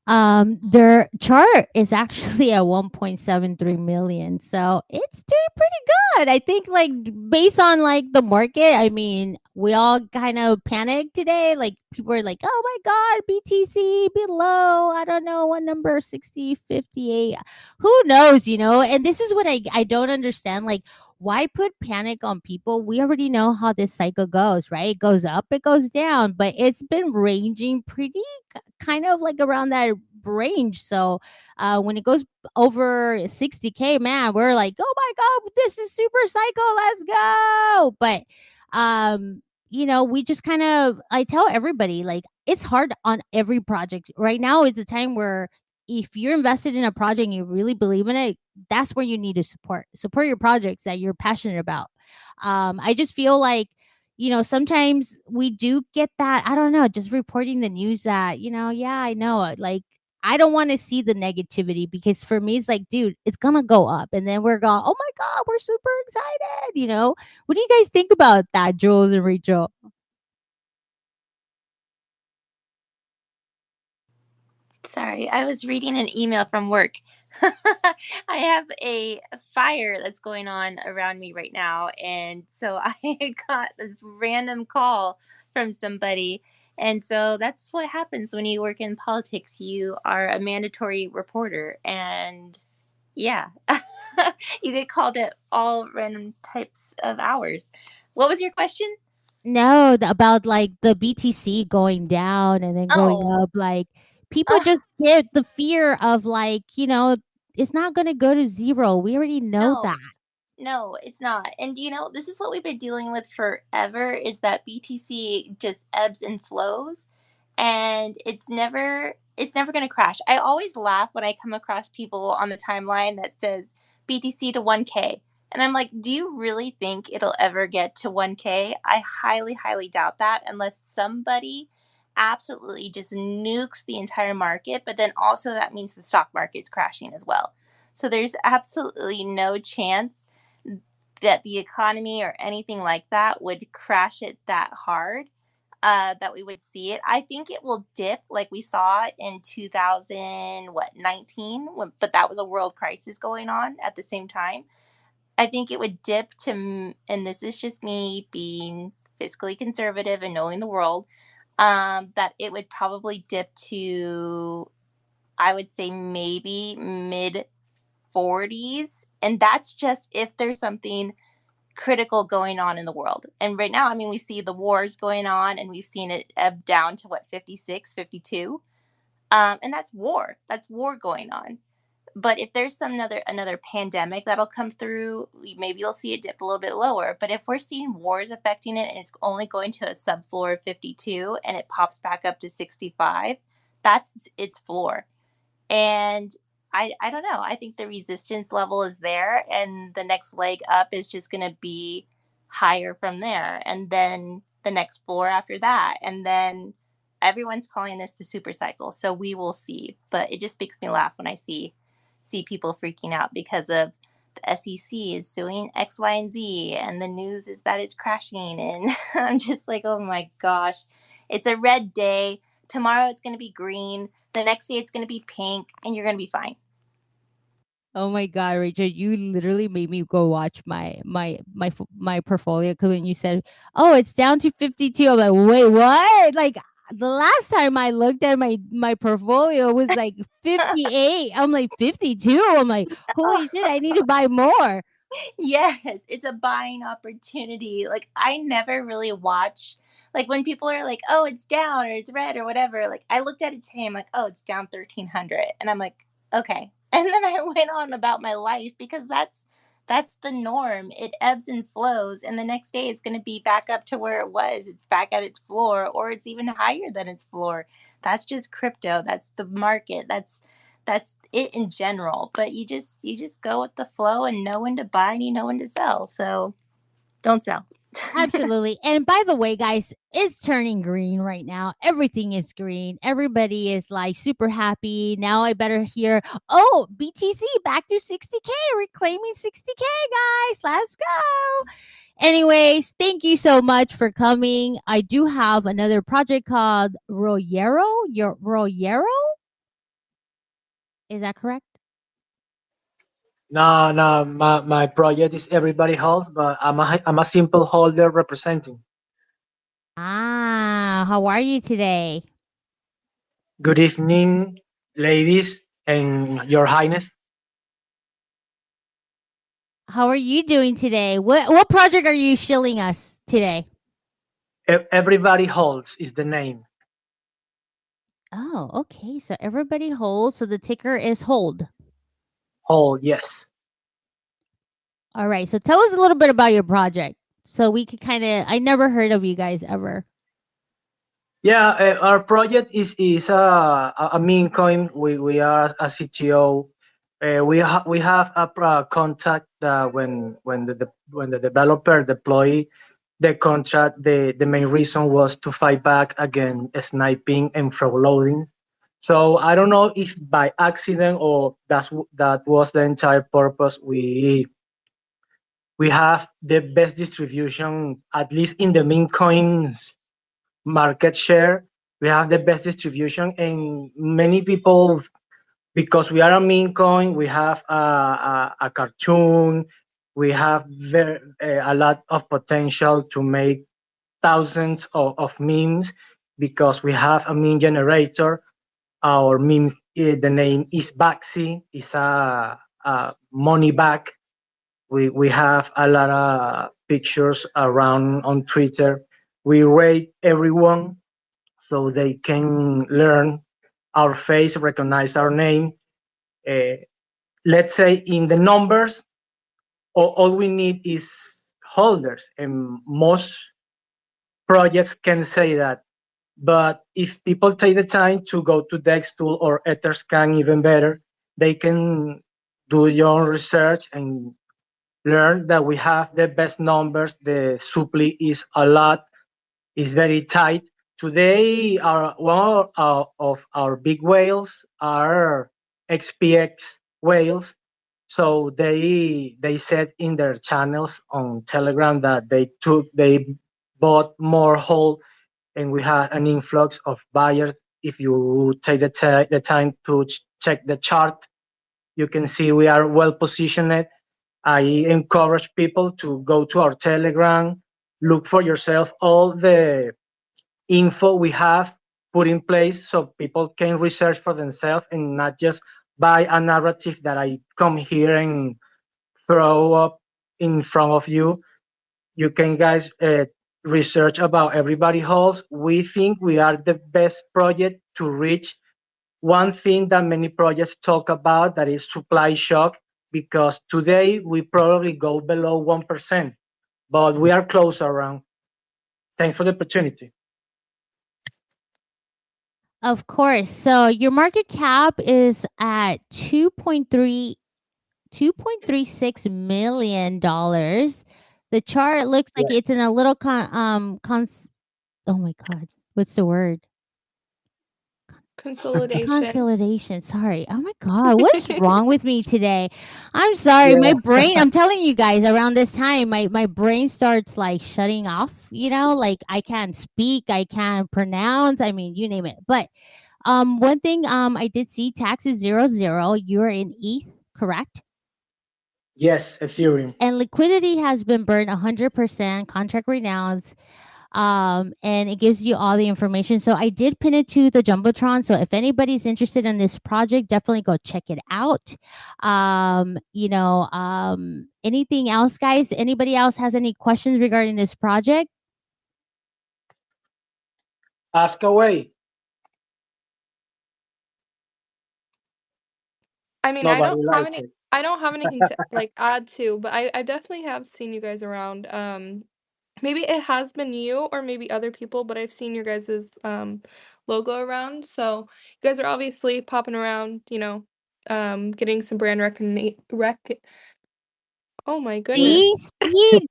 Their chart is actually at 1.73 million. So it's doing pretty good. I think like based on like the market, I mean, we all kind of panicked today. Like people were like, oh my God, BTC below, I don't know what number, 60, 58. Who knows, you know? And this is what I don't understand. Like, why put panic on people? We already know how this cycle goes, right? It goes up, it goes down, but it's been ranging pretty kind of like around that range. So when it goes over 60K, man, we're like, oh my God, this is super cycle. Let's go. But you know, we just kind of I tell everybody like it's hard on every project. Right now is a time where if you're invested in a project and you really believe in it, that's where you need to support your projects that you're passionate about. I just feel like you know, sometimes we do get that. I don't know, just reporting the news that, you know, yeah, I know. Like, I don't want to see the negativity because for me, it's like, dude, it's going to go up. And then we're going, oh my God, we're super excited. You know, what do you guys think about that, Jules and Rachel? Sorry, I was reading an email from work. I have a fire that's going on around me right now. And so I got this random call from somebody. And so that's what happens when you work in politics. You are a mandatory reporter. And yeah, you get called at all random types of hours. What was your question? No, about like the BTC going down and then going Oh, up. Like, people just get the fear of like, you know, it's not going to go to zero. We already know no. that. No, it's not. And this is what we've been dealing with forever is that BTC just ebbs and flows and it's never going to crash. I always laugh when I come across people on the timeline that says BTC to 1K. And I'm like, do you really think it'll ever get to 1K? I highly, highly doubt that unless somebody absolutely just nukes the entire market. But then also that means the stock market's crashing as well. So there's absolutely no chance that the economy or anything like that would crash it that hard that we would see it. I think it will dip like we saw in 2019, but that was a world crisis going on at the same time. I think it would dip to, and this is just me being fiscally conservative and knowing the world, that it would probably dip to, I would say maybe mid 40s. And that's just if there's something critical going on in the world. And right now, I mean, we see the wars going on and we've seen it ebb down to what, 56, 52. And that's war. That's war going on. But if there's some another pandemic that'll come through, maybe you'll see it dip a little bit lower. But if we're seeing wars affecting it and it's only going to a subfloor of 52 and it pops back up to 65, that's its floor. And I don't know. I think the resistance level is there, and the next leg up is just going to be higher from there, and then the next floor after that, and then everyone's calling this the super cycle. So we will see. But it just makes me laugh when I see people freaking out because of the SEC is doing X, Y, and Z, and the news is that it's crashing. And I'm just like, oh my gosh, it's a red day. Tomorrow it's going to be green. The next day it's going to be pink, and you're going to be fine. Oh my god, Rachel, you literally made me go watch my portfolio because when you said, "Oh, it's down to 52," I'm like, "Wait, what?" Like the last time I looked at my portfolio was like 58. I'm like 52. I'm like, "Holy shit, I need to buy more." Yes, it's a buying opportunity. Like I never really watch like when people are like, "Oh, it's down or it's red or whatever." Like I looked at it today, I'm like, "Oh, it's down 1300." And I'm like, "Okay." And then I went on about my life because that's the norm. It ebbs and flows, and the next day it's going to be back up to where it was. It's back at its floor or it's even higher than its floor. That's just crypto. That's the market. That's it in general. But you just go with the flow and know when to buy and you know when to sell. So don't sell. Absolutely. And by the way, guys, it's turning green right now. Everything is green. Everybody is like super happy. Now I better hear, oh, BTC back to 60K, reclaiming 60K, guys. Let's go. Anyways, thank you so much for coming. I do have another project called Royero. Is that correct? No, no, my project is everybody holds, but I'm a simple holder representing. Ah, how are you today? Good evening, ladies and your highness. How are you doing today? What project are you shilling us today? Everybody holds is the name. Oh, okay. So everybody holds. So the ticker is hold. Hold, yes. All right. So tell us a little bit about your project. So we could kind of, I never heard of you guys ever. Yeah, our project is a meme coin. We are a CTO. We have a contract that when the developer deploy the contract, the main reason was to fight back against sniping and fraud loading. So I don't know if by accident or that was the entire purpose. We have the best distribution, at least in the meme coins market share. We have the best distribution, and many people, because we are a meme coin, we have a cartoon, we have a lot of potential to make thousands of memes because we have a meme generator. Our meme, the name is Baxi, is a money back. We have a lot of pictures around on Twitter. We rate everyone so they can learn our face, recognize our name. Let's say in the numbers, all we need is holders, and most projects can say that. But if people take the time to go to Dextool or Etherscan, even better, they can do your own research and learn that we have the best numbers. The supply is a lot, is very tight. Today, one of our big whales are XPX whales. So they said in their channels on Telegram that they bought more whole, and we had an influx of buyers. If you take the time to check the chart, you can see we are well positioned. I encourage people to go to our Telegram, look for yourself all the info we have put in place so people can research for themselves and not just buy a narrative that I come here and throw up in front of you. You can guys research about everybody holds. We think we are the best project to reach one thing that many projects talk about, that is supply shock, because today we probably go below 1%, but we are close around. Thanks for the opportunity. Of course. So your market cap is at $2.36 million. The chart looks like Yes. it's in a little oh my god, what's the word? Consolidation. Consolidation. Sorry. Oh my God. What's wrong with me today? I'm sorry. Yeah. My brain, I'm telling you guys, around this time, my brain starts like shutting off, like I can't speak, I can't pronounce. I mean, you name it. But one thing I did see tax is 00. You're in ETH, correct? Yes, Ethereum. And liquidity has been burned 100%, contract renounced, and it gives you all the information. So I did pin it to the Jumbotron. So if anybody's interested in this project, definitely go check it out. Anything else, guys? Anybody else has any questions regarding this project? Ask away. I mean, Nobody likes it. I don't have anything to like add to, but I definitely have seen you guys around. Maybe it has been you or maybe other people, but I've seen your guys' logo around. So you guys are obviously popping around, getting some brand Oh my See? goodness. See?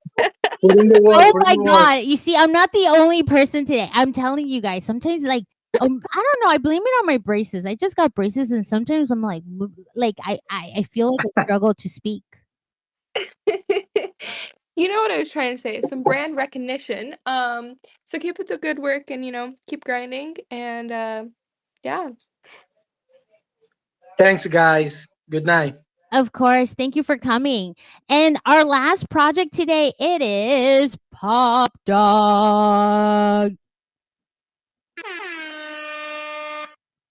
Put in the word. Oh Put in my the word. God. You see, I'm not the only person today. I'm telling you guys, sometimes like I don't know. I blame it on my braces. I just got braces, and sometimes I'm like I feel like I struggle to speak. You know what I was trying to say? Some brand recognition. So keep up the good work and keep grinding and yeah. Thanks, guys. Good night. Of course. Thank you for coming. And our last project today, it is Pop Dog.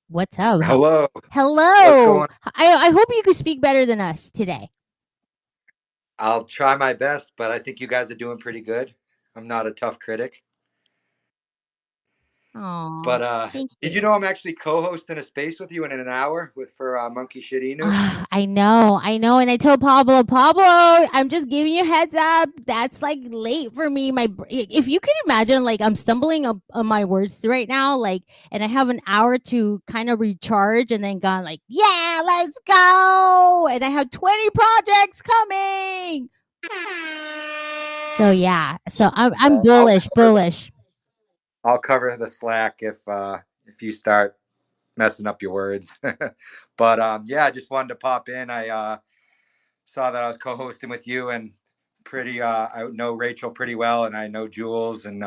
What's up? Hello. Hello. What's going on? I hope you can speak better than us today. I'll try my best, but I think you guys are doing pretty good. I'm not a tough critic. Oh, But thank did you. you know I'm actually co-hosting a space with you in an hour for Monkey Shit Inu? I know. And I told Pablo, I'm just giving you a heads up. That's like late for me. If you can imagine, like I'm stumbling up on my words right now, like, and I have an hour to kind of recharge, and then gone like, yeah, let's go. And I have 20 projects coming. So yeah, so I'm Well, bullish. I'll cover the slack if you start messing up your words. But yeah, I just wanted to pop in. I saw that I was co-hosting with you, and I know Rachel pretty well, and I know Jules, and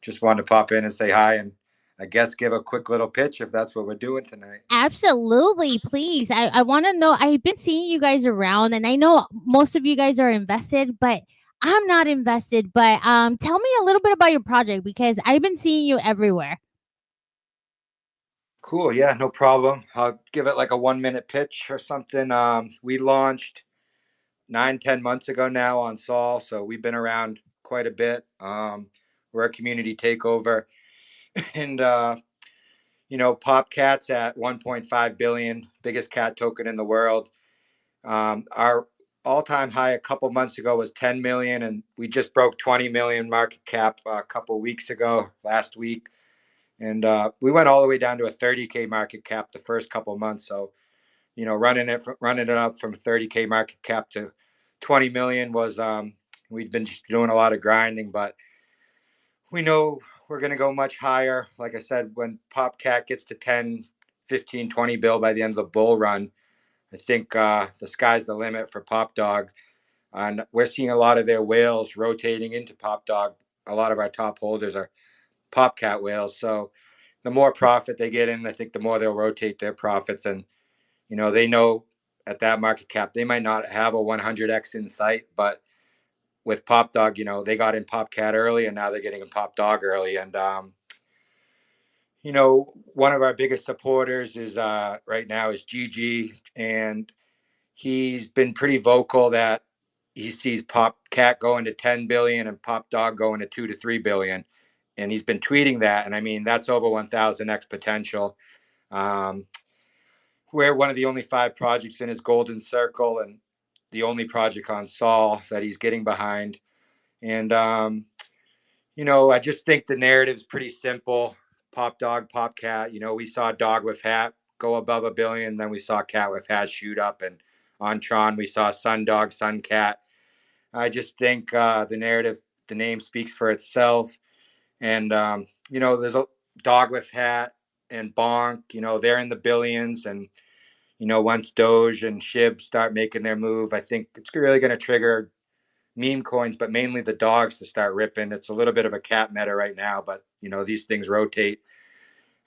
just wanted to pop in and say hi, and I guess give a quick little pitch if that's what we're doing tonight. Absolutely, please. I want to know. I've been seeing you guys around, and I know most of you guys are invested, but I'm not invested. But tell me a little bit about your project because I've been seeing you everywhere. Cool. Yeah, no problem. I'll give it like a 1 minute pitch or something. We launched 9, 10 months ago now on Sol, so we've been around quite a bit. We're a community takeover, and Pop Cat's at 1.5 billion, biggest cat token in the world. Our all-time high a couple months ago was 10 million, and we just broke 20 million market cap a couple weeks ago, last week. And we went all the way down to a 30K market cap the first couple of months. So, running it up from 30K market cap to 20 million was we've been just doing a lot of grinding, but we know we're going to go much higher. Like I said, when PopCat gets to 10, 15, 20 bill by the end of the bull run, I think the sky's the limit for Pop Dog. And we're seeing a lot of their whales rotating into Pop Dog. A lot of our top holders are PopCat whales. So the more profit they get in, I think the more they'll rotate their profits. And, they know at that market cap, they might not have a 100x in sight, but with Pop Dog, they got in PopCat early and now they're getting in Pop Dog early. And, one of our biggest supporters is right now is GG, and he's been pretty vocal that he sees Pop Cat going to 10 billion and Pop Dog going to 2 to 3 billion. And he's been tweeting that. And I mean, that's over 1000x potential. We're one of the only 5 projects in his golden circle and the only project on Sol that he's getting behind. And, I just think the narrative's pretty simple. Pop Dog, Pop Cat. We saw Dog with Hat go above a billion. Then we saw Cat with Hat shoot up. And on Tron, we saw Sun Dog, Sun Cat. I just think the narrative, the name speaks for itself. And, there's a Dog with Hat. and Bonk, they're in the billions. And, once Doge and Shib start making their move, I think it's really going to trigger meme coins, but mainly the dogs to start ripping. It's a little bit of a cat meta right now, but, these things rotate.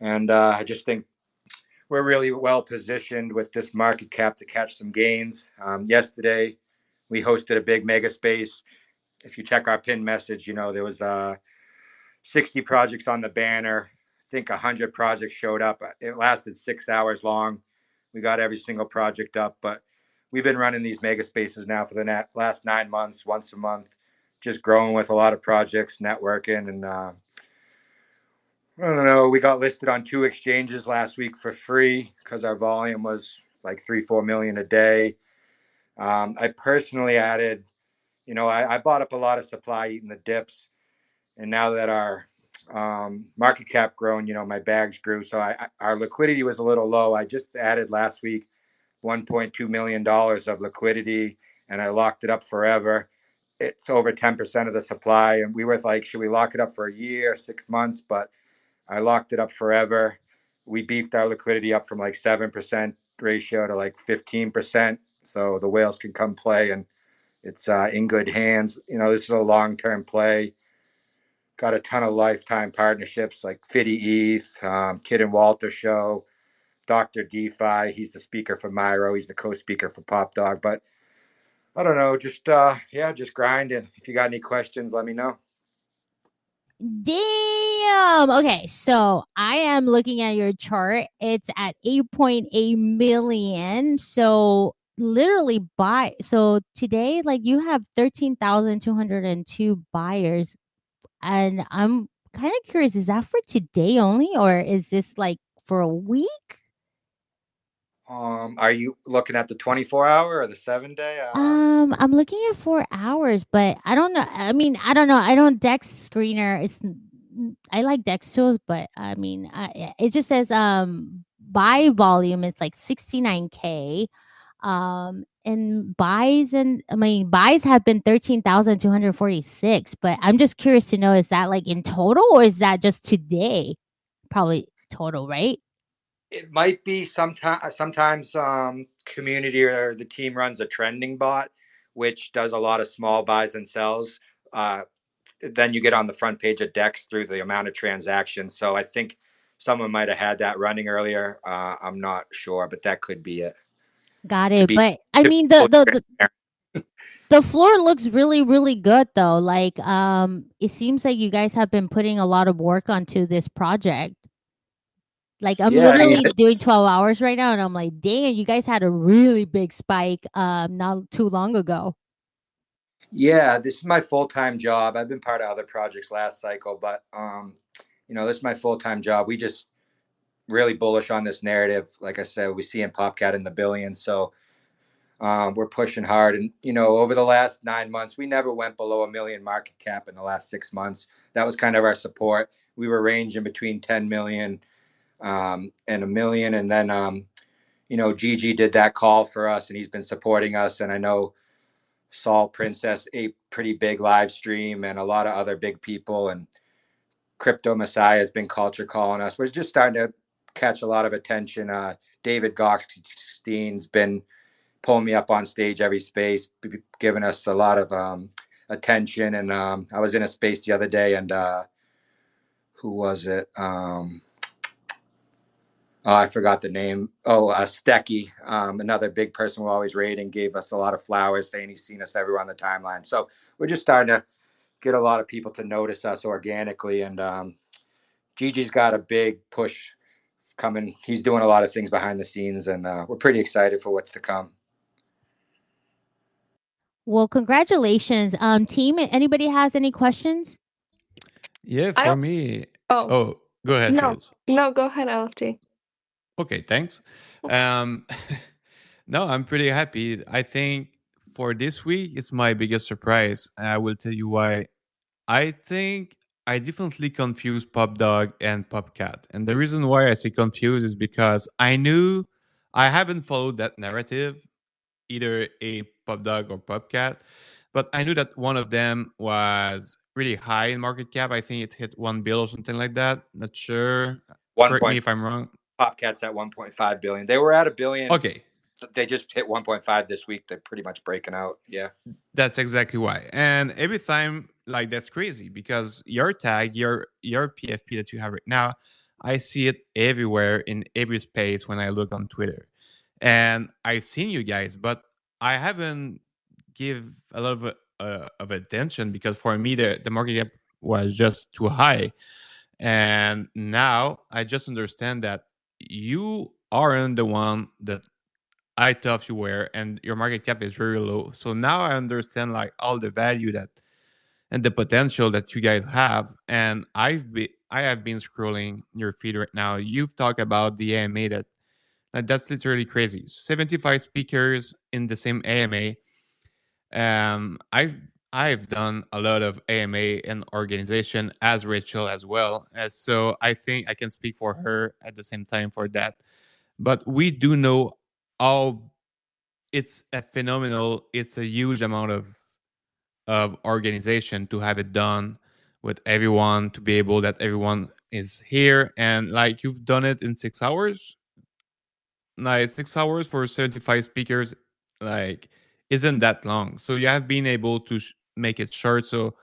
And I just think we're really well positioned with this market cap to catch some gains. Yesterday, we hosted a big mega space. If you check our pin message, there was 60 projects on the banner. I think 100 projects showed up. It lasted 6 hours long. We got every single project up, but we've been running these mega spaces now for the last 9 months, once a month, just growing with a lot of projects, networking, and I don't know. We got listed on 2 exchanges last week for free because our volume was like 3-4 million a day. I personally added, I bought up a lot of supply eating the dips, and now that our market cap grown, my bags grew. So our liquidity was a little low. I just added last week $1.2 million of liquidity, and I locked it up forever. It's over 10% of the supply, and we were like, should we lock it up for a year, 6 months? But I locked it up forever. We beefed our liquidity up from like 7% ratio to like 15%. So the whales can come play, and it's in good hands. This is a long-term play. Got a ton of lifetime partnerships like Fitty ETH, Kid and Walter Show, Dr. DeFi. He's the speaker for Myro. He's the co-speaker for Pop Dog. But I don't know, just grinding. If you got any questions, let me know. Damn. Okay, so I am looking at your chart. It's at 8.8 million. So literally so today, like, you have 13,202 buyers, and I'm kind of curious, is that for today only, or is this like for a week? Are you looking at the 24-hour or the 7-day? I'm looking at 4 hours, but I don't know. I mean, I don't know. I don't Dex screener. I like Dex tools, but I mean, it just says buy volume is like 69K. And buys have been 13,246, but I'm just curious to know, is that like in total, or is that just today? Probably total, right? It might be sometimes community or the team runs a trending bot, which does a lot of small buys and sells. Then you get on the front page of Dex through the amount of transactions. So I think someone might have had that running earlier. I'm not sure, but that could be it. Got it. But I mean, the floor looks really, really good though. Like, it seems like you guys have been putting a lot of work onto this project. Like, I'm literally doing 12 hours right now, and I'm like, dang, you guys had a really big spike not too long ago. Yeah, this is my full-time job. I've been part of other projects last cycle, but this is my full-time job. We just really bullish on this narrative. Like I said, we see in PopCat in the billions. So we're pushing hard. And, over the last 9 months, we never went below 1 million market cap in the last 6 months. That was kind of our support. We were ranging between 10 million and 1 million. And then, Gigi did that call for us, and he's been supporting us. And I know Saul Princess, a pretty big live stream, and a lot of other big people. And Crypto Messiah has been culture calling us. We're just starting to catch a lot of attention. David Gokhstein's been pulling me up on stage every space, giving us a lot of attention. And I was in a space the other day, and who was it? I forgot the name. Stecky, another big person we're always rating, gave us a lot of flowers, saying he's seen us everywhere on the timeline. So we're just starting to get a lot of people to notice us organically. And Gigi's got a big push coming. He's doing a lot of things behind the scenes, and we're pretty excited for what's to come. Well, congratulations, team. Anybody has any questions? Yeah, for me. Oh, go ahead, Jules. No, go ahead, LFG. Okay, thanks. No, I'm pretty happy. I think for this week, it's my biggest surprise. I will tell you why. I think I definitely confused Pop Dog and Pop Cat. And the reason why I say confused is because I knew I haven't followed that narrative, either a Pop Dog or Pop Cat, but I knew that one of them was really high in market cap. I think it hit 1 bill or something like that. Not sure. One Correct me point. if I'm wrong. Popcat's at 1.5 billion. They were at $1 billion. Okay, They just hit 1.5 this week. They're pretty much breaking out. Yeah. that's exactly why. And every time, like that's crazy because your tag, your PFP that you have right now, I see it everywhere in every space when I look on Twitter, and I've seen you guys, but I haven't give a lot of attention because for me the market cap was just too high, and now I just understand that you aren't the one that I thought you were, and your market cap is very low. So now I understand like all the value that and the potential that you guys have. And I have been scrolling your feed right now. You've talked about the AMA that's literally crazy. 75 speakers in the same AMA. I've done a lot of AMA and organization as Rachel as well, as so I think I can speak for her at the same time for that. But we do know how it's a phenomenal, it's a huge amount of organization to have it done with everyone to be able that everyone is here and like you've done it in 6 hours. Like 6 hours for 75 speakers, like isn't that long. So you have been able to make it short. So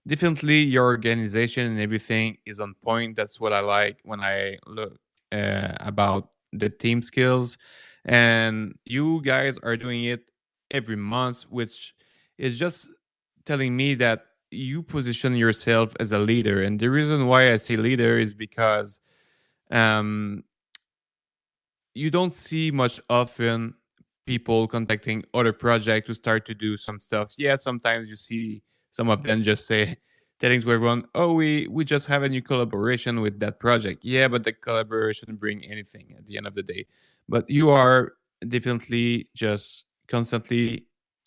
definitely your organization and everything is on point. That's what I like when I look about the team skills. And you guys are doing it every month, which is just telling me that you position yourself as a leader. And the reason why I say leader is because um, you don't see much often people contacting other projects to start to do some stuff. Yeah, sometimes you see some of them just say telling to everyone, "Oh, we just have a new collaboration with that project." Yeah, but the collaboration doesn't bring anything at the end of the day. But you are definitely just constantly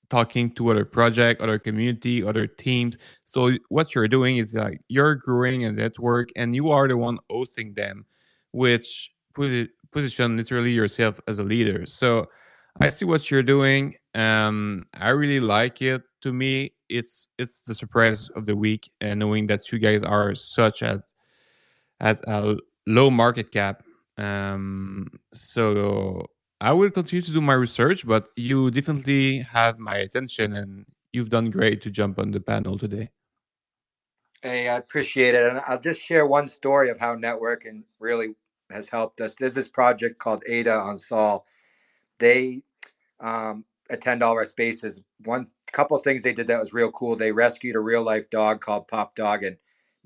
talking to other project, other community, other teams. So what you're doing is like you're growing a network, and you are the one hosting them, which position literally yourself as a leader. So I see what you're doing. I really like it. To me, it's the surprise of the week, and knowing that you guys are such at a low market cap. So I will continue to do my research, but you definitely have my attention, and you've done great to jump on the panel today. Hey, I appreciate it. And I'll just share one story of how networking really has helped us. There's this project called Ada on Sol. They attend all our spaces. One couple of things they did that was real cool. They rescued a real life dog called Pop Dog and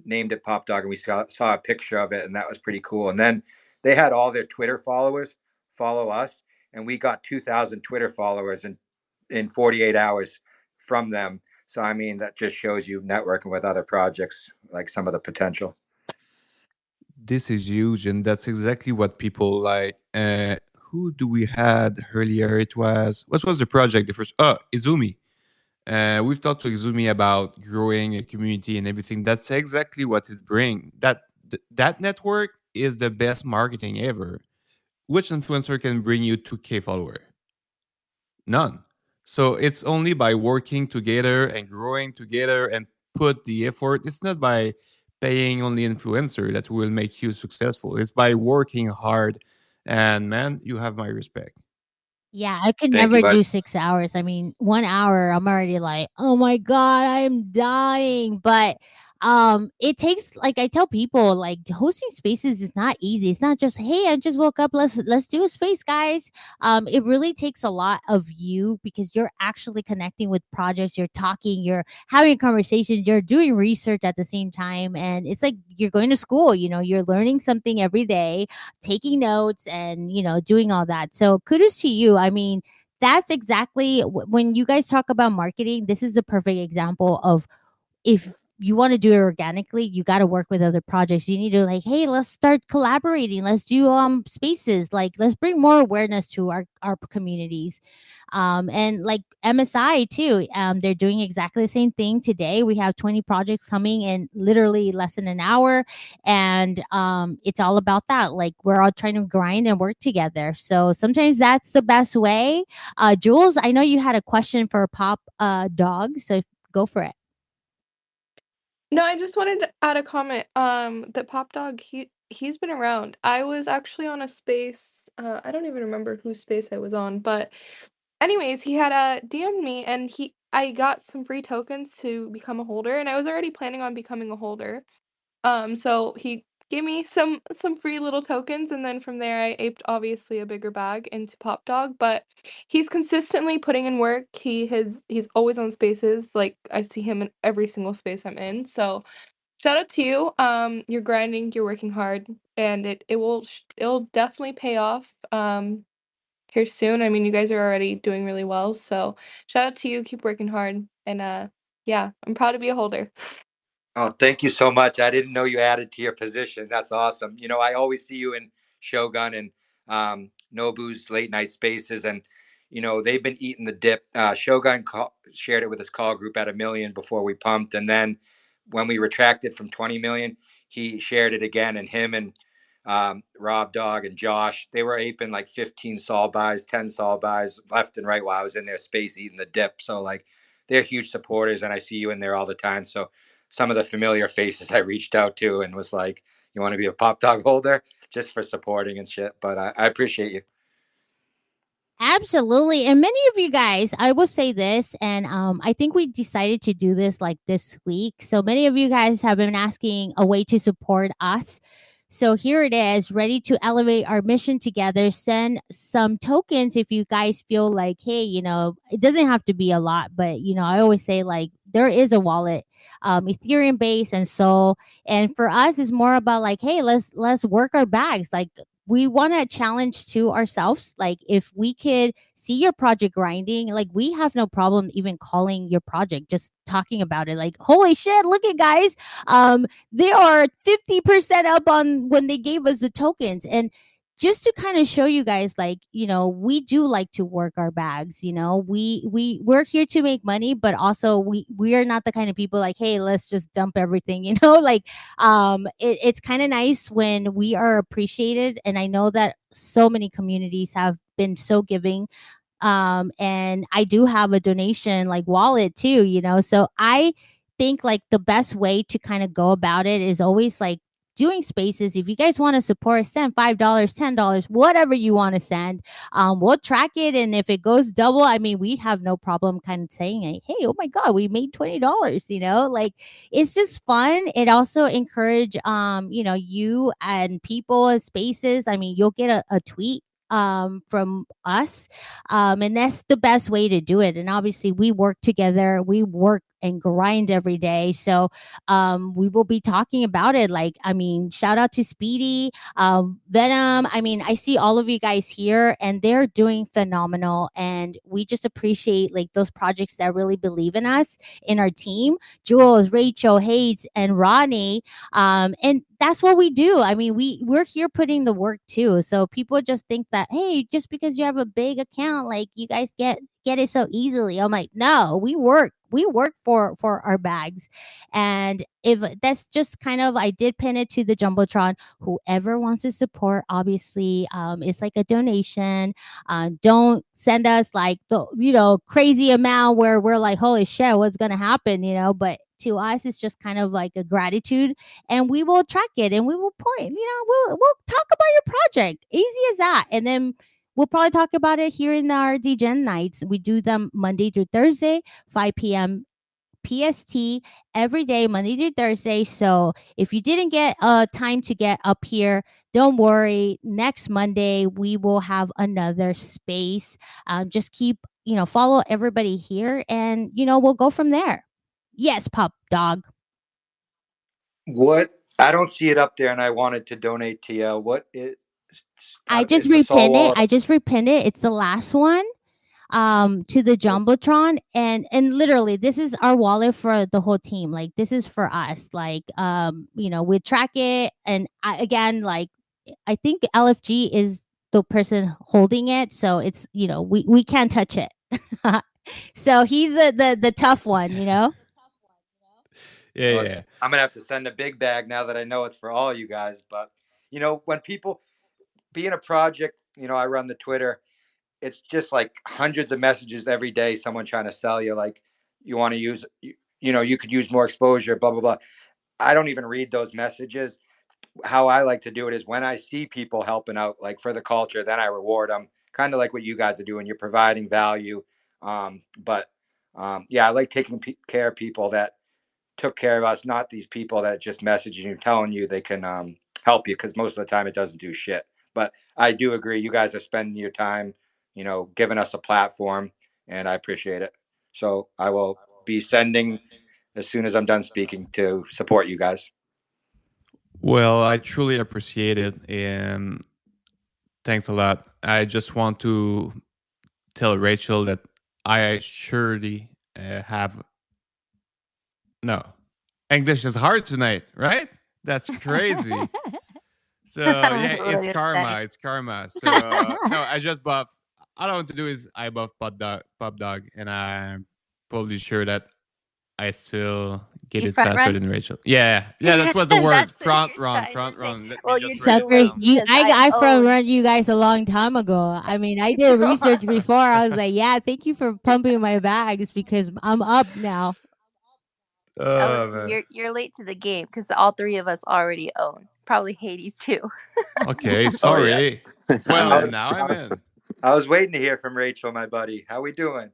named it Pop Dog, and we saw a picture of it, and that was pretty cool. And then they had all their Twitter followers follow us, and we got 2,000 Twitter followers in 48 hours from them. So I mean, that just shows you networking with other projects, like some of the potential. This is huge, and that's exactly what people like. Who do we had earlier? It was what was the project? The first, Izumi. We've talked to Izumi about growing a community and everything. That's exactly what it brings. That network is the best marketing ever. Which influencer can bring you 2K follower? None. So it's only by working together and growing together and put the effort. It's not by paying only influencer that will make you successful. It's by working hard. And man, you have my respect. Yeah, I could Thank you, never bud. do 6 hours. I mean, 1 hour, I'm already like, "Oh my god, I am dying." But, it takes like, I tell people, like, hosting spaces is not easy. It's not just, "Hey, I just woke up. Let's do a space, guys." It really takes a lot of you because you're actually connecting with projects, you're talking, you're having conversations, you're doing research at the same time, and it's like you're going to school, you're learning something every day, taking notes and doing all that. So kudos to you. I mean, that's exactly when you guys talk about marketing, this is the perfect example of, if you want to do it organically, you got to work with other projects. You need to, like, hey, let's start collaborating, let's do spaces, like let's bring more awareness to our communities. And like MSI too, they're doing exactly the same thing. Today we have 20 projects coming in literally less than an hour, and it's all about that, like we're all trying to grind and work together. So sometimes that's the best way. Jules, I know you had a question for Pop Dog, so go for it. No, I just wanted to add a comment. That Pop Dog, he's been around. I was actually on a space. I don't even remember whose space I was on, but anyways, he had DM'd me, and I got some free tokens to become a holder, and I was already planning on becoming a holder. So he gave me some free little tokens, and then from there I aped obviously a bigger bag into Pop Dog. But he's consistently putting in work. He's always on spaces. Like I see him in every single space I'm in. So shout out to you. You're grinding, you're working hard, and it'll definitely pay off. Here soon. I mean, you guys are already doing really well. So shout out to you. Keep working hard, and yeah, I'm proud to be a holder. Oh, thank you so much. I didn't know you added to your position. That's awesome. I always see you in Shogun and Nobu's late night spaces, and they've been eating the dip. Shogun shared it with his call group at 1 million before we pumped, and then when we retracted from 20 million, he shared it again, and him and Rob Dog and Josh, they were aping like 15 sol buys, 10 sol buys left and right while I was in their space eating the dip. So like they're huge supporters, and I see you in there all the time. So some of the familiar faces I reached out to and was like, you want to be a Pop Dog holder, just for supporting and shit. But I appreciate you. Absolutely. And many of you guys, I will say this, and I think we decided to do this like this week. So many of you guys have been asking a way to support us. So here it is, ready to elevate our mission together. Send some tokens if you guys feel like, hey, it doesn't have to be a lot, but I always say like there is a wallet, Ethereum base and Sol. And for us, it's more about like, hey, let's work our bags. Like we want to challenge to ourselves. Like if we could see your project grinding, like we have no problem even calling your project, just talking about it. Like, holy shit, look at guys. They are 50% up on when they gave us the tokens. And just to kind of show you guys, like, we do like to work our bags. We're here to make money, but also we are not the kind of people like, hey, let's just dump everything. Like it's kind of nice when we are appreciated, and I know that so many communities have been so giving. And I do have a donation like wallet too. So I think like the best way to kind of go about it is always like doing spaces. If you guys want to support, send $5, $10, whatever you want to send. We'll track it, and if it goes double, I mean, we have no problem kind of saying, hey, oh my god, we made $20. Like it's just fun. It also encourage you and people spaces. I mean, you'll get a tweet from us, and that's the best way to do it. And obviously we work together, we work and grind every day. So we will be talking about it. Like, I mean, shout out to Speedy, Venom. I mean, I see all of you guys here and they're doing phenomenal. And we just appreciate like those projects that really believe in us, in our team. Jules, Rachel, Hayes, and Ronnie. And that's what we do. I mean, we're here putting the work too. So people just think that, hey, just because you have a big account, like you guys get it so easily. I'm like, no, we work for our bags. And if that's just kind of, I did pin it to the Jumbotron. Whoever wants to support, obviously, it's like a donation. Don't send us like the crazy amount where we're like, holy shit, what's gonna happen? But to us, it's just kind of like a gratitude, and we will track it and we will point. We'll talk about your project, easy as that, and then we'll probably talk about it here in our Degen nights. We do them Monday through Thursday, 5 p.m. PST every day, Monday to Thursday. So if you didn't get time to get up here, don't worry. Next Monday, we will have another space. Just keep, follow everybody here, and, we'll go from there. Yes, Pop Dog. What? I don't see it up there, and I wanted to donate to you. What is? I just is the Sol repinned it. wallet? I just repinned it. It's the last one. To the Jumbotron, and literally this is our wallet for the whole team. Like this is for us. Like we track it, and again, like I think LFG is the person holding it, so it's we can't touch it. So he's the tough one. Yeah, Okay. yeah. I'm gonna have to send a big bag now that I know it's for all you guys. But when people being a project, I run the Twitter. It's just like hundreds of messages every day. Someone trying to sell you, like you want to use, you could use more exposure, blah blah blah. I don't even read those messages. how I like to do it is when I see people helping out, like for the culture, then I reward them, kind of like what you guys are doing. You're providing value. But yeah, I like taking care of people that took care of us, not these people that just messaging you, telling you they can help you, because most of the time it doesn't do shit. But I do agree, you guys are spending your time, giving us a platform, and I appreciate it. So I will be sending as soon as I'm done speaking to support you guys. Well, I truly appreciate it, and thanks a lot. I just want to tell Rachel that I surely have no English is hard tonight, right? That's crazy. So yeah, it's karma. It's karma. So no, I just buff. All I want to do is I buff pub dog, and I'm probably sure that I still get You it front faster run? than Rachel. Yeah, that was the word. That's what Front you're run, trying front to say. run. Let Well, me you're just write it Suckers, down. doing I front own. run you guys a long time ago. I mean, I did research before. I was like, yeah, thank you for pumping my bags because I'm up now. Oh man. You're late to the game because all three of us already own. Probably Hades too. Okay, Oh yeah. sorry. I'm Well, in. now I'm in. I was waiting to hear from Rachel, my buddy. How we doing?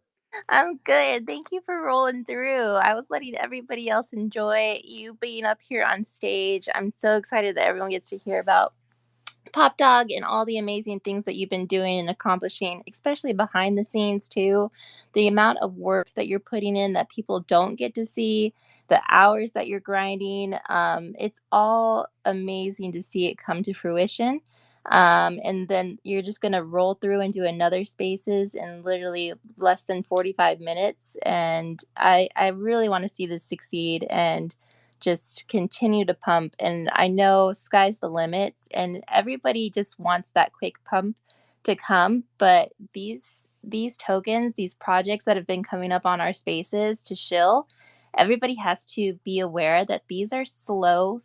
I'm good. Thank you for rolling through. I was letting everybody else enjoy you being up here on stage. I'm so excited that everyone gets to hear about Pop Dog and all the amazing things that you've been doing and accomplishing, especially behind the scenes too. The amount of work that you're putting in that people don't get to see, the hours that you're grinding, it's all amazing to see it come to fruition. And then you're just going to roll through and do another spaces in literally less than 45 minutes. And I really want to see this succeed and just continue to pump. And I know sky's the limits and everybody just wants that quick pump to come, but these tokens, these projects that have been coming up on our spaces to shill, everybody has to be aware that these are slow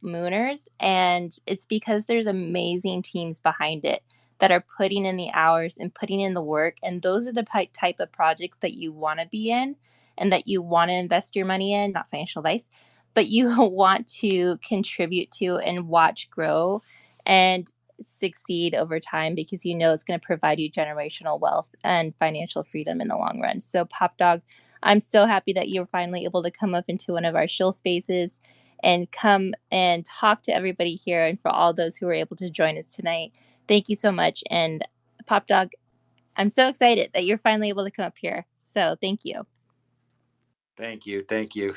mooners, and it's because there's amazing teams behind it that are putting in the hours and putting in the work, and those are the type of projects that you want to be in and that you want to invest your money in, not financial advice, but you want to contribute to and watch grow and succeed over time, because you know it's going to provide you generational wealth and financial freedom in the long run. So Pop Dog, I'm so happy that you're finally able to come up into one of our shill spaces and come and talk to everybody here, and for all those who were able to join us tonight. Thank you so much. And Pop Dog, I'm so excited that you're finally able to come up here. So thank you. Thank you. Thank you.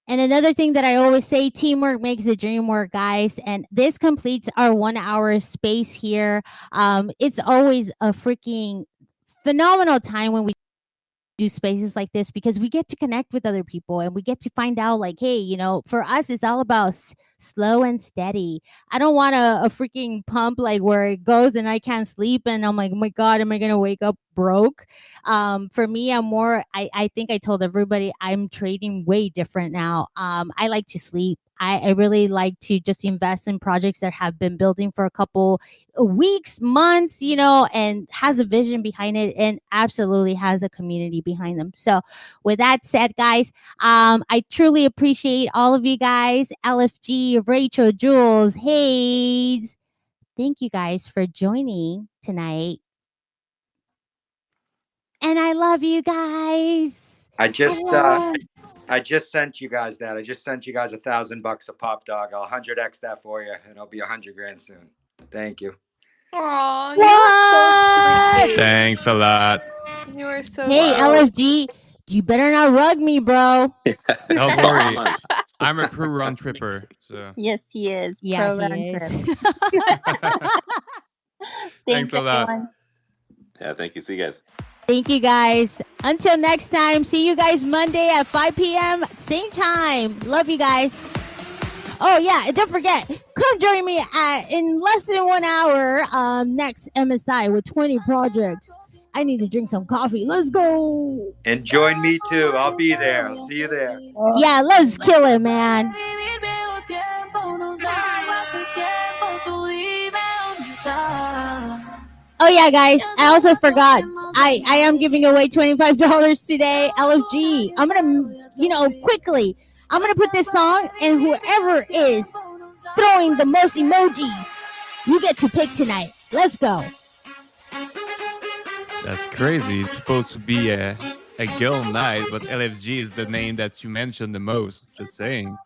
And another thing that I always say, teamwork makes the dream work, guys. And this completes our 1 hour space here. It's always a freaking phenomenal time when we do spaces like this, because we get to connect with other people and we get to find out, like, hey, for us it's all about slow and steady. I don't want a freaking pump like where it goes and I can't sleep and I'm like, oh my god, am I gonna wake up broke? For me, I think I told everybody I'm trading way different now. I like to sleep. I really like to just invest in projects that have been building for a couple weeks, months, and has a vision behind it and absolutely has a community behind them. So with that said, guys, I truly appreciate all of you guys. LFG, Rachel, Jules, Hayes. Thank you guys for joining tonight. And I love you guys. I just sent you guys that. I just sent you guys $1,000 a Pop Dog. I'll 100x that for you, and I'll be 100 grand soon. Thank you. Aw, you are so sweet. Thanks a lot. You are so Hey, sweet. LFG, you better not rug me, bro. Don't worry. Bahamas. I'm a pro round tripper. So Yes, he is. Yeah, Pro he round is. trip. Thanks a lot. Everyone. Yeah, thank you. See you guys. Thank you, guys. Until next time, see you guys Monday at 5 p.m. Same time. Love you guys. Oh, yeah, and don't forget, come join me in less than 1 hour next MSI with 20 projects. I need to drink some coffee. Let's go. And join me too. I'll be there. I'll see you there. Yeah, let's kill it, man. Oh yeah, guys, I also forgot. I am giving away $25 today. LFG. I'm gonna, quickly, I'm gonna put this song, and whoever is throwing the most emojis. You get to pick tonight. Let's go. That's crazy. It's supposed to be a girl night, but LFG is the name that you mentioned the most. Just saying.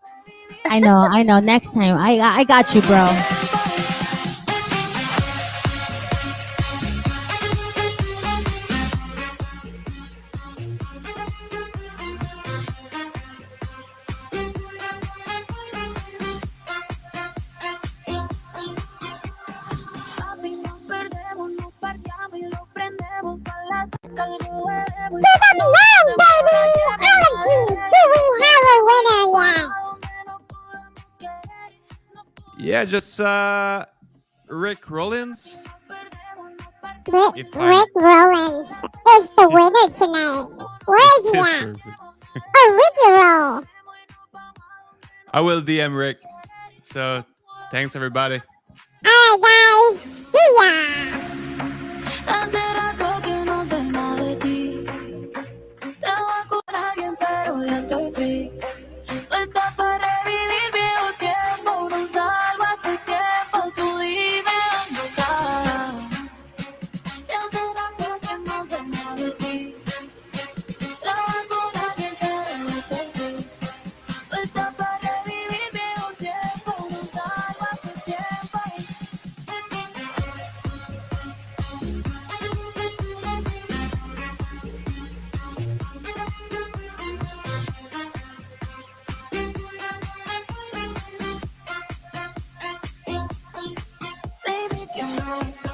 I know. Next time, I got you, bro. Yeah, just Rick Rollins. Rick Rollins is the winner tonight. Where is he at? Oh, Ricky Roll. I will DM Rick. So, thanks everybody. All right, guys. See ya. Hace rato que no sé nada de ti. Estaba con alguien, pero ya estoy free. Tú estás para revivir viejo tiempo. No salgo hace tiempo. Tú dime dónde estás. Ya hace rato que no sé nada de ti. Estaba con alguien, pero ya estoy free. Tú estás para revivir viejo tiempo. No salgo hace tiempo. Baby, que no